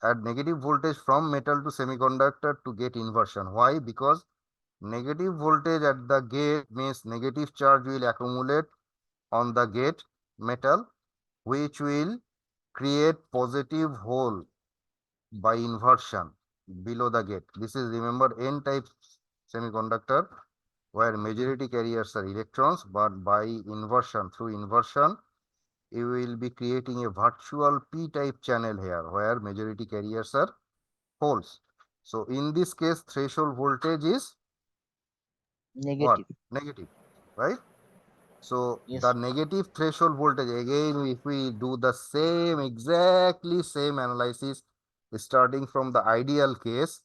add negative voltage from metal to semiconductor to get inversion. Why? Because negative voltage at the gate means negative charge will accumulate on the gate metal, which will create positive hole by inversion below the gate. This is, remember, N-type semiconductor where majority carriers are electrons, but by inversion, through inversion, you will be creating a virtual p-type channel here where majority carriers are holes. So in this case, threshold voltage is what? Negative. Negative, right? So Yes, the sir. negative threshold voltage, again, if we do the same, exactly same analysis, starting from the ideal case,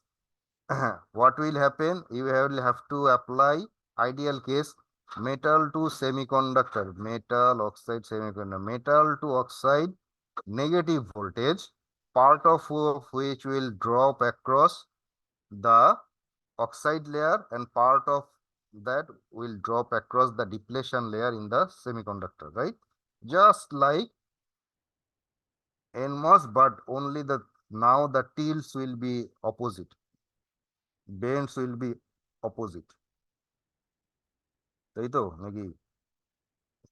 what will happen? You will have to apply ideal case metal to semiconductor, metal oxide semiconductor, metal to oxide, negative voltage, part of which will drop across the oxide layer and part of that will drop across the depletion layer in the semiconductor, right? Just like NMOS, but only now the tails will be opposite. Bends will be opposite. তাই তো নাকি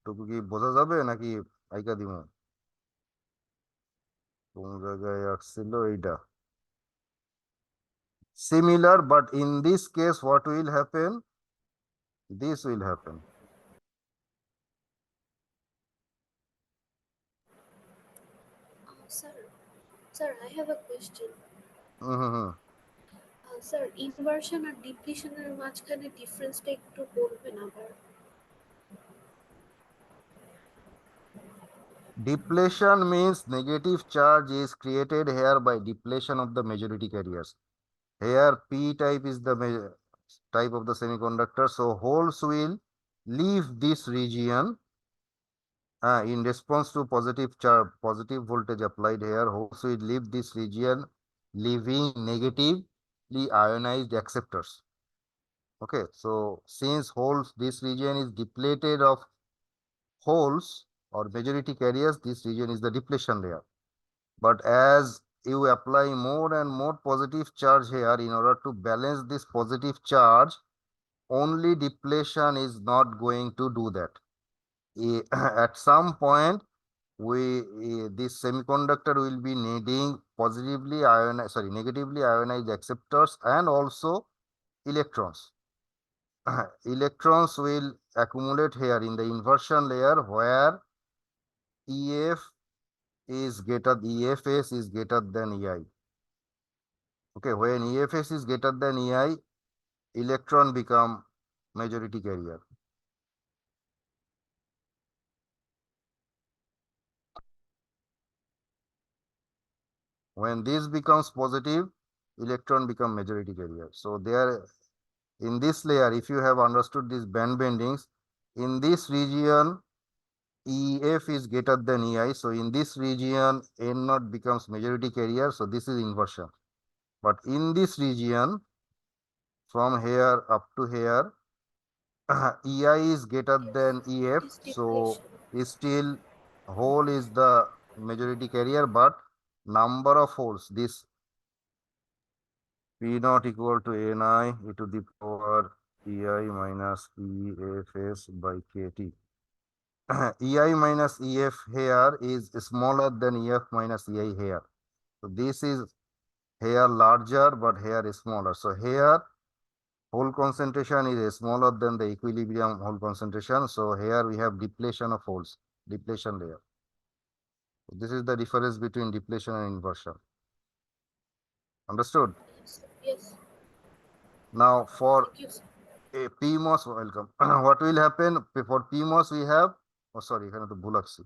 টুকু কি বোঝা যাবে নাকি আইকা দিব কোন জায়গায় আসছিল এইটা similar, but in this case what will happen, this will happen. Sir, I have a question. Mm-hmm. Sir inversion আর ডিপ্লিশনের মাঝখানে ডিফারেন্সটা একটু বলবেন আবার? Depletion means negative charge is created here by depletion of the majority carriers. Here P type is the type of the semiconductor, so holes will leave this region in response to positive charge, positive voltage applied here. Holes will leave this region, leaving negatively ionized acceptors. Okay, so since holes, this region is depleted of holes or majority carriers, this region is the depletion layer. But as you apply more and more positive charge here, in order to balance this positive charge, only depletion is not going to do that. At some point, this semiconductor will be needing negatively ionized acceptors and also electrons. Electrons will accumulate here in the inversion layer where EFS is greater than EI. Okay, when EFS is greater than EI, electron become majority carrier. When this becomes positive, electron become majority carrier. So there, in this layer, if you have understood these band bendings, in this region, EF is greater than EI. So in this region, N naught becomes majority carrier. So this is inversion. But in this region, from here up to here, EI is greater than EF. It is So depletion. still hole is the majority carrier, but number of holes, this P naught equal to Ni e to the power Ei minus EFS by KT. Ei minus EF here is smaller than EF minus Ei here. So this is here larger, but here is smaller. So here hole concentration is smaller than the equilibrium hole concentration. So here we have depletion of holes, depletion layer. This is the difference between depletion and inversion. Understood? Yes. Now for Thank you, sir. a PMOS, welcome. What will happen for PMOS? We have, oh sorry, এখানে তো ভুল আছে.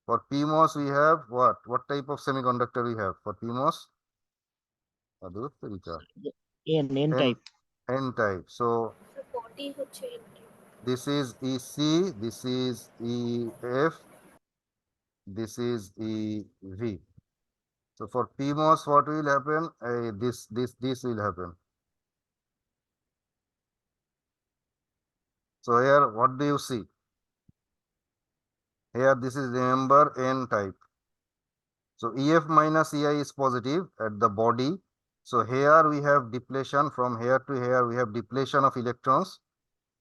For PMOS we have what? What type of semiconductor we have for PMOS? N type. N type. So Sir, body হচ্ছে this is EC, this is EF, this is EV. So for PMOS, what will happen? This will happen. So here, what do you see? Here, this is, remember, N type. So EF minus EI is positive at the body. So here we have depletion. From here to here, we have depletion of electrons.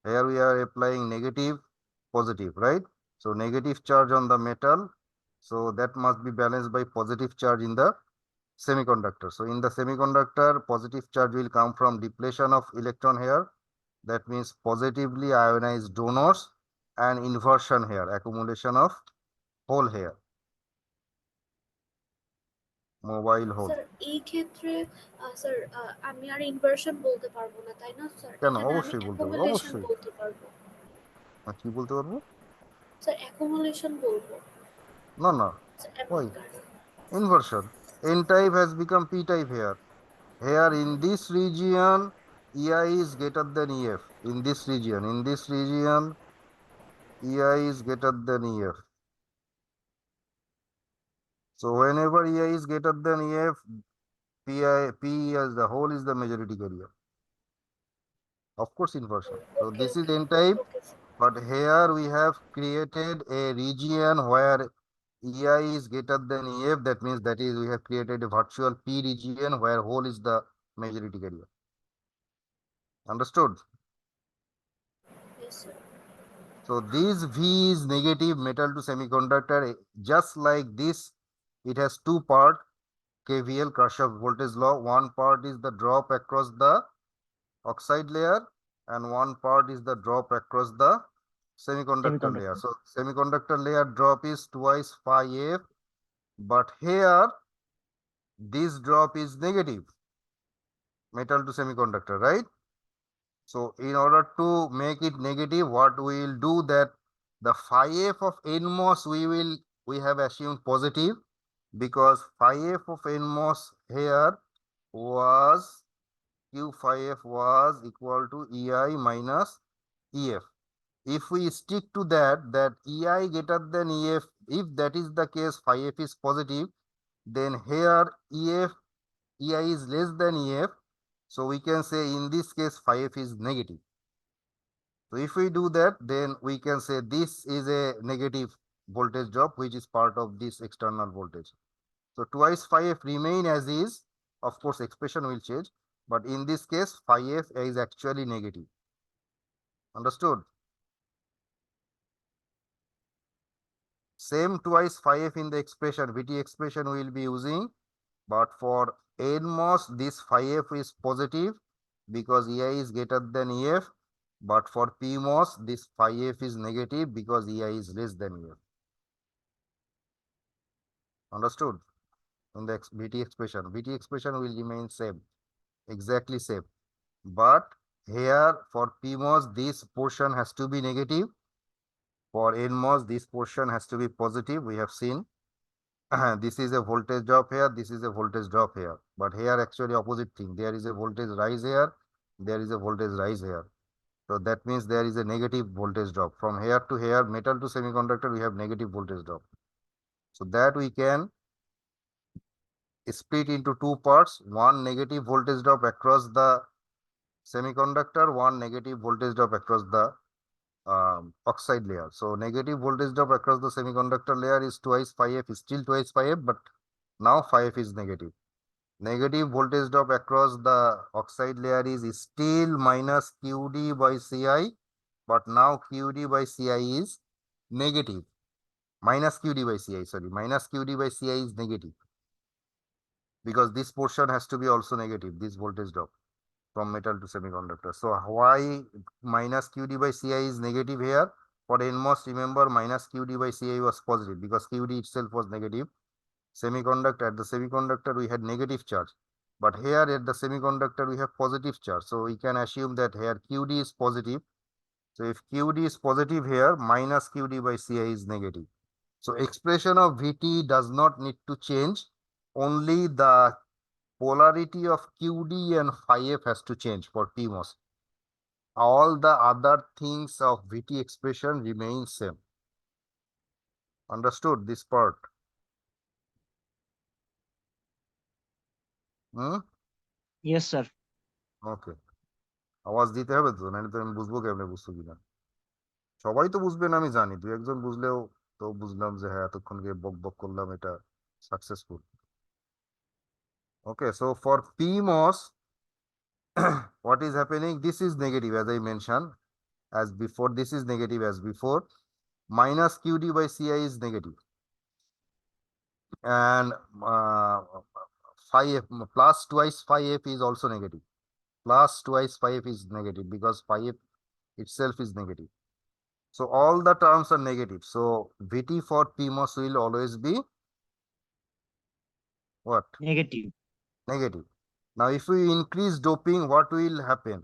Here we are applying negative, positive, right? So negative charge on the metal. So that must be balanced by positive charge in the semiconductor. So in the semiconductor, positive charge will come from depletion of electron here. That means positively ionized donors, and inversion here, accumulation of hole here, mobile hole. Sir এই ক্ষেত্রে sir আমি আর inversion বলতে পারবো না, তাই না sir? কেন? এখানে আমি অবশ্যই বলতে পারবো, অ্যাকুমুলেশন অবশ্যই। বলতে পারবো। কি বলতে পারবো? স্যার অ্যাকুমুলেশন বলবো। না না, স্যার why? কারণ Inversion. N type has become P type here. Here in this region, EI is greater than EF. In this region, EI is greater than EF. So whenever EI is greater than EF, P as the whole is the majority carrier. Of course, inversion. So this is N type, but here we have created a region where EI is greater than EF. That means we have created a virtual P region where whole is the majority carrier. Understood? Yes, sir. So this V is negative metal to semiconductor. Just like this, it has two parts. KVL, Kirchhoff voltage law. One part is the drop across the oxide layer, and one part is the drop across the semiconductor layer. So semiconductor layer drop is twice phi F, but here this drop is negative. metal to semiconductor, right? So in order to make it negative, what we will do that the phi f of NMOS we have assumed positive, because phi f of NMOS here was Q phi f was equal to EI minus EF. If we stick to that EI greater than EF, if that is the case, phi f is positive, then here EI is less than EF. So we can say in this case phi f is negative. So if we do that, then we can say this is a negative voltage drop, which is part of this external voltage. So twice phi f remain as is. Of course, expression will change, but in this case, phi f is actually negative. Understood? Same twice phi f in the expression, VT expression we will be using, but for NMOS, this phi f is positive because EI is greater than EF, but for PMOS, this phi f is negative because EI is less than EF. Understood? In the VT expression will remain same, exactly same. But here for PMOS, this portion has to be negative. For NMOS, this portion has to be positive. We have seen this is a voltage drop here, this is a voltage drop here. But here actually opposite thing. There is a voltage rise here, there is a voltage rise here. So that means there is a negative voltage drop. From here to here, metal to semiconductor, we have negative voltage drop. So that we can split into two parts. One negative voltage drop across the semiconductor, one negative voltage drop across the oxide layer. So negative voltage drop across the semiconductor layer is twice phi f, is still twice phi f, but now phi f is negative. Negative voltage drop across the oxide layer is still minus QD by Ci, but now QD by Ci is negative. Minus QD by Ci, sorry, minus QD by Ci is negative, because this portion has to be also negative, this voltage drop from metal to semiconductor. So why minus QD by Ci is negative here? For NMOS, remember, minus QD by Ci was positive because QD itself was negative. At the semiconductor we had negative charge, but here at the semiconductor we have positive charge. So we can assume that here QD is positive. So if QD is positive here, minus QD by Ci is negative. So expression of VT does not need to change. Only the polarity of QD and phi f has to change for PMOS. All the other things of VT expression remain same. Understood this part? Yes, sir. ওকে, আওয়াজ দিতে হবে তো, নাহলে তো আমি বুঝবো কেমনে বুঝছো কিনা। সবাই তো বুঝবেন আমি জানি, দু একজন বুঝলেও তো বুঝলাম যে হ্যাঁ এতক্ষণ গিয়ে বক বক করলাম, এটা successful. Okay, so for PMOS what is happening, this is negative as I mentioned as before, this is negative as before. Minus QD by Ci is negative, and phi f plus twice phi f is also negative. Plus twice phi f is negative because phi f itself is negative. So all the terms are negative. So VT for PMOS will always be what? Negative. Negative. Now if we increase doping, what will happen?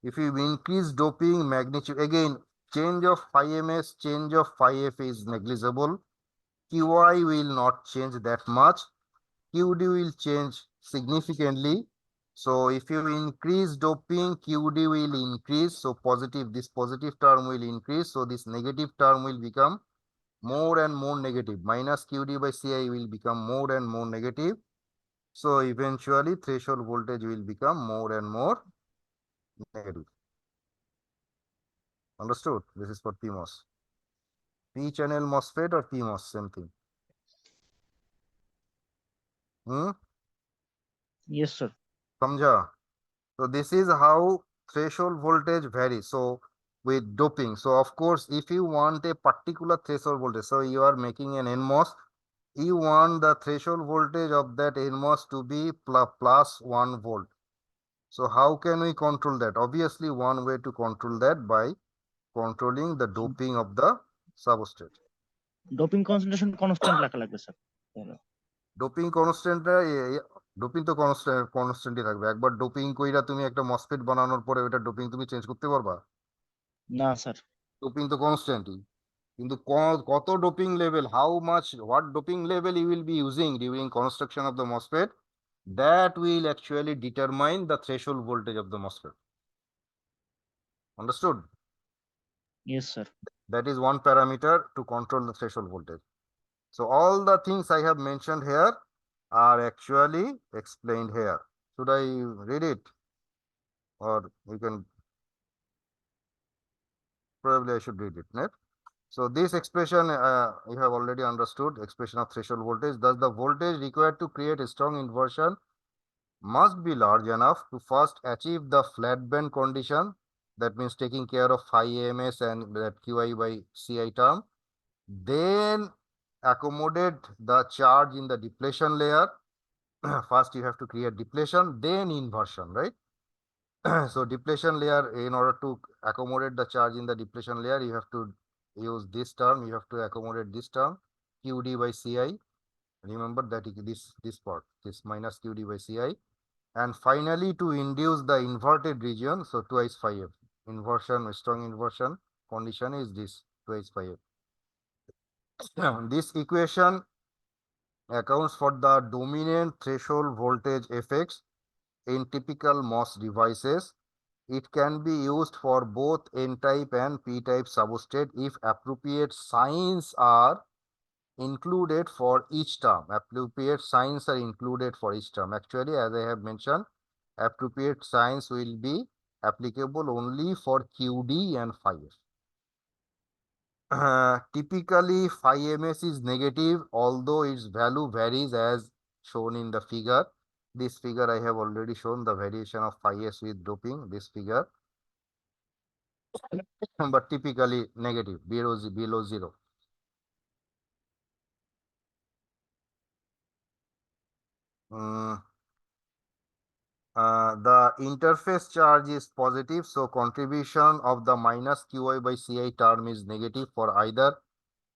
If we increase doping magnitude, again change of phi ms, change of phi f is negligible. QI will not change that much. QD will change significantly. So if you increase doping, QD will increase. So positive, this positive term will increase. So this negative term will become more and more negative. Minus QD by Ci will become more and more negative. So eventually threshold voltage will become more and more negative. Understood? This is for PMOS. P-channel MOSFET or PMOS, same thing. Yes, sir. Samjha? So this is how threshold voltage varies. So with doping, so of course, if you want a particular threshold voltage, so you are making an NMOS, you want the threshold voltage of that NMOS to be plus 1 volt. So how can we control that? Obviously, one way to control that by controlling the doping of the substrate. Doping concentration constant রাখা লাগবে sir. Doping constant doping তো কনস্ট্যান্টই থাকবে। একবার doping কইরা তুমি একটা MOSFET বানানোর পরে ওটা ডোপিং তুমি চেঞ্জ করতে পারবা? না স্যার। ডোপিং তো কনস্ট্যান্টই। কিন্তু কত doping level, how much, what doping level you will be using during construction of the MOSFET, that will actually determine the threshold voltage of the MOSFET. Understood? Yes sir. That is one parameter to control the threshold voltage. So all the things I have mentioned here are actually explained here. Should I read it? Or you can, probably I should read it, right? So this expression you have already understood, expression of threshold voltage. Thus the voltage required to create a strong inversion must be large enough to first achieve the flat band condition, that means taking care of phi ams and that qi by ci term, then accommodate the charge in the depletion layer. First you have to create depletion, then inversion, right? So depletion layer, in order to accommodate the charge in the depletion layer, you have to use this term, you have to accommodate this term, qd by ci. Remember that this part, this minus qd by ci. And finally, to induce the inverted region, so twice phi f. Inversion, strong inversion condition is this, twice phi f. This equation accounts for the dominant threshold voltage effects in typical MOS devices. It can be used for both N-type and P-type substrate if appropriate signs are included for each term. Appropriate signs are included for each term. Actually, as I have mentioned, appropriate signs will be applicable only for QD and phi f. Typically, phi ms is negative, although its value varies as shown in the figure. This figure I have already shown the variation of phi s with doping, this figure. But typically negative, below zero. The interface charge is positive, so contribution of the minus qi by ci term is negative for either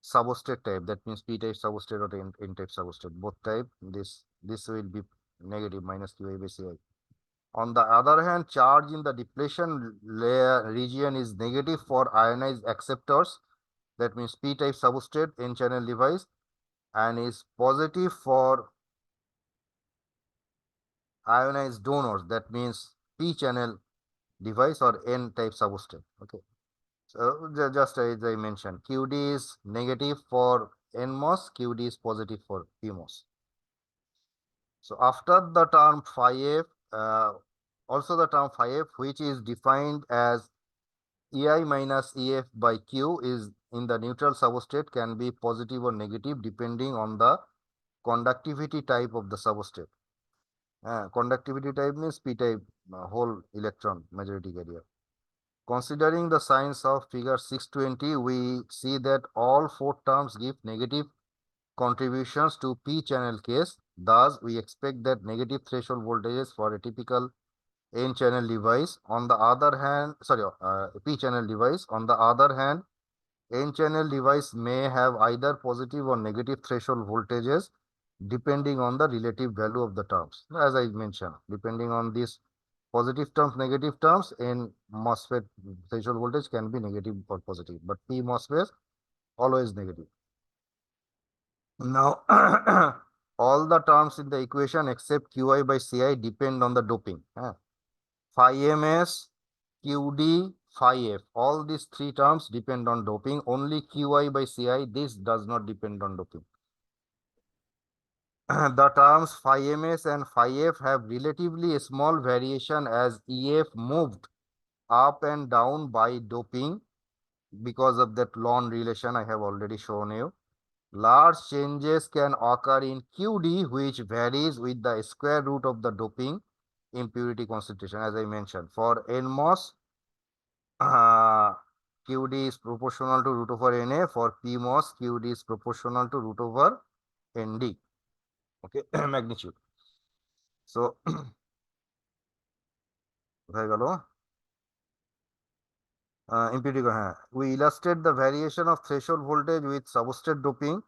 substrate type, that means p-type substrate or n-type substrate, both type. This will be negative, minus qi by ci. On the other hand, charge in the depletion layer region is negative for ionized acceptors, that means p-type substrate, n-channel device, and is positive for ionized donors, that means p-channel device or n-type substrate. Okay, so just as I mentioned, QD is negative for NMOS, QD is positive for PMOS. So after the term phi f, also the term phi f, which is defined as EI minus EF by Q, is in the neutral substrate, can be positive or negative depending on the conductivity type of the substrate. Conductivity type means p-type, whole electron majority carrier. Considering the signs of figure 620, we see that all four terms give negative contributions to p-channel case. Thus, we expect that negative threshold voltages for a typical n-channel device. On the other hand, p-channel device. On the other hand, n-channel device may have either positive or negative threshold voltages depending on the relative value of the terms. As I mentioned, depending on these positive terms, negative terms, in MOSFET threshold voltage can be negative or positive, but P MOSFET always negative. Now, all the terms in the equation except Qi by Ci depend on the doping. Phi ms, Qd, phi f, all these three terms depend on doping. Only Qi by Ci, this does not depend on doping. The terms phi ms and phi f have relatively small variation as EF moved up and down by doping because of that Lorentz relation I have already shown you. Large changes can occur in QD, which varies with the square root of the doping impurity concentration, as I mentioned. For NMOS, QD is proportional to root over Na. For PMOS, QD is proportional to root over ND. Okay, magnitude. So, empirical. We illustrate the variation of threshold voltage with substrate doping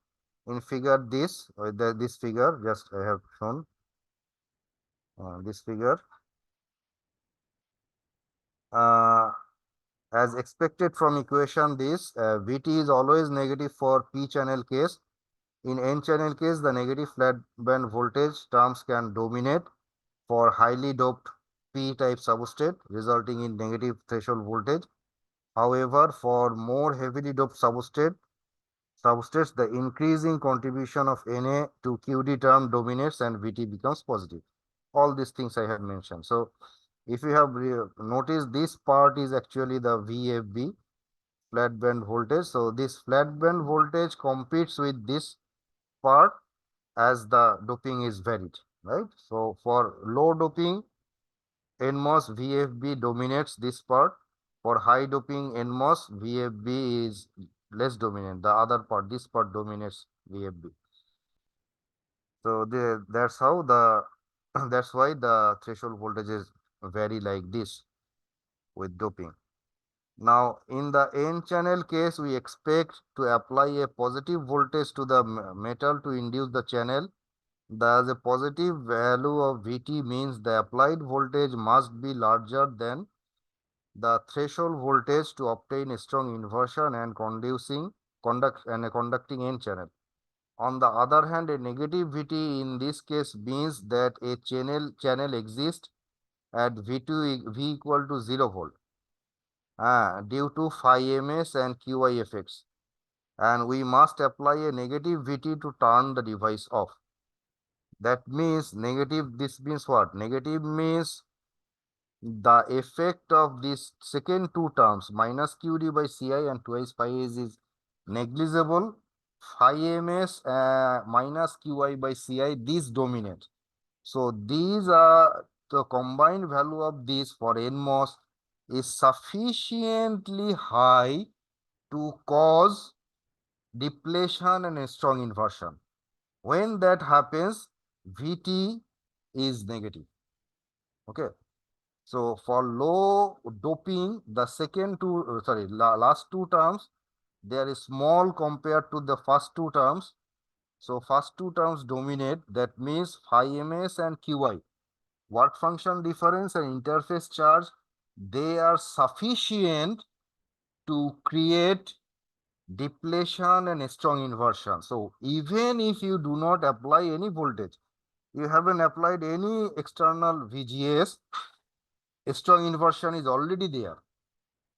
in figure this, this figure just I have shown. this figure. As expected from equation this, Vt is always negative for p channel case. In n channel case, the negative flat band voltage terms can dominate for highly doped p type substrate, resulting in negative threshold voltage. However, for more heavily doped substrates, the increasing contribution of Na to Qd term dominates and Vt becomes positive. All these things I have mentioned. So if you have noticed, this part is actually the VFB, flat band voltage. So this flat band voltage competes with this part as the doping is varied, right? So for low doping, NMOS VFB dominates this part. For high doping NMOS, VFB is less dominant. The other part, this part dominates VFB. So that's how the that's why the threshold voltages vary like this with doping. Now, in the N channel case, we expect to apply a positive voltage to the metal to induce the channel. Thus, a positive value of Vt means the applied voltage must be larger than the threshold voltage to obtain a strong inversion and a conducting N channel. On the other hand, a negative Vt in this case means that a channel exists at V2 V equal to 0 volt due to phi ms and Qi effects. And we must apply a negative Vt to turn the device off. That means negative, this means what? Negative means the effect of these second two terms, minus Qd by Ci and twice phi is negligible. Phi ms minus Qi by Ci, these dominate. So these are the combined value of these for NMOS is sufficiently high to cause depletion and a strong inversion. When that happens, Vt is negative. Okay. So for low doping, the last two terms, they are small compared to the first two terms. So first two terms dominate. That means phi ms and Qi. Work function difference and interface charge, they are sufficient to create depletion and a strong inversion. So even if you do not apply any voltage, you haven't applied any external VGS, a strong inversion is already there.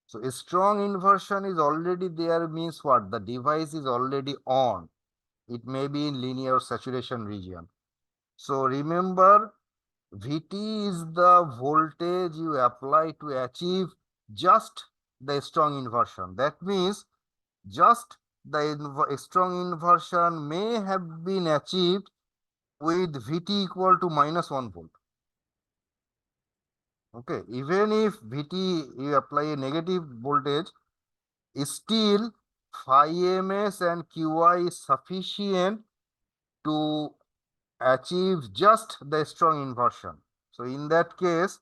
So a strong inversion is already there means what? The device is already on. It may be in linear saturation region. So remember, Vt is the voltage you apply to achieve just the strong inversion. That means just the strong inversion may have been achieved with Vt equal to minus 1 volt. Okay, even if Vt you apply a negative voltage, still phi ms and Qi is sufficient to achieve just the strong inversion. So in that case,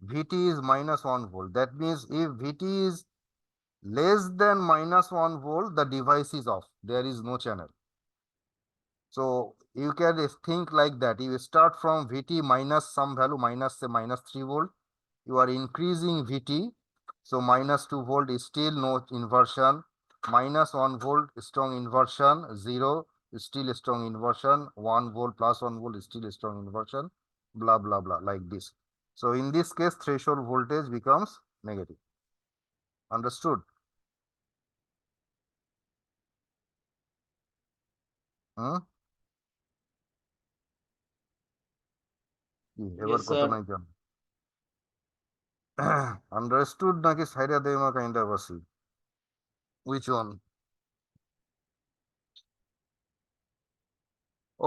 Vt is minus 1 volt. That means if Vt is less than minus 1 volt, the device is off. There is no channel. So you can think like that. You start from Vt minus some value, minus say minus 3 volt. You are increasing Vt. So minus 2 volt is still no inversion. Minus 1 volt strong inversion. 0 is still a strong inversion. 1 volt plus 1 volt is still a strong inversion. Blah, blah, blah, like this. So in this case, threshold voltage becomes negative. Understood? এবার কত নাই কেন understood নাকি সাইডে দেমা kinda বসি which one?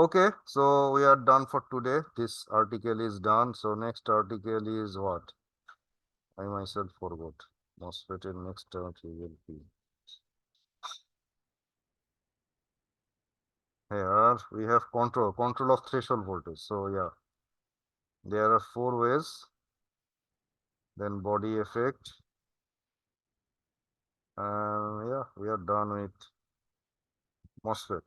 Okay, so we are done for today. This article is done. So next article is what? I myself forgot. MOSFET in next article will be here we have control of threshold voltage. So yeah, there are 4 ways. Then body effect. Yeah, we are done with MOSFET.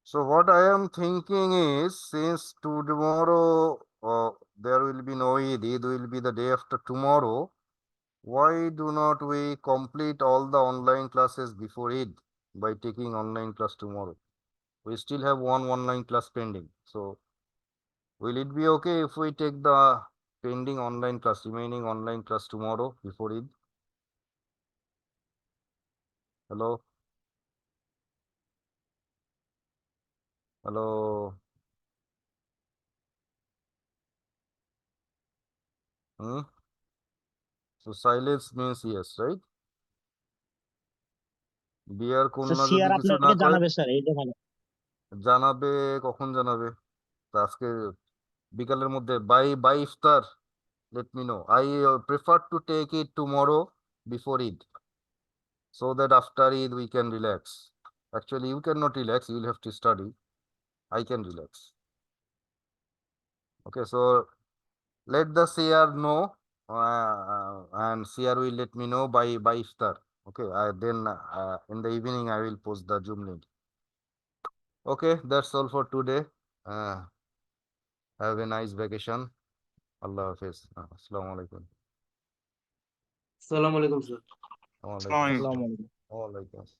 So what I am thinking is, since tomorrow there will be no Eid. Eid will be the day after tomorrow. Why do not we complete all the online classes before Eid by taking online class tomorrow? We still have one online class pending. So will it be okay if we take the pending online class, remaining online class tomorrow before Eid? Hello? Hello? Hmm? So silence means yes, right? Beer sir কন্যা যদি CR কিছু না আপনাকে করে জানাবে sir, এইটা ভালো। জানাবে, কখন জানাবে? তা আজকে বিকালের মধ্যে বাই ইফতার let me know. I prefer to take it tomorrow before Eid so that after Eid we can relax. Actually, you cannot relax, you will have to study. I can relax. Okay, so let the CR know and CR will let me know by iftar. Okay, then in the evening I will post the Zoom link. Okay, that's all for today. Have a nice vacation. Allah Hafiz. Assalamu alaikum. Assalamu alaikum, sir. Wa alaikum আসসালামু assalam. আলাইকুম। Wa alaikum assalam.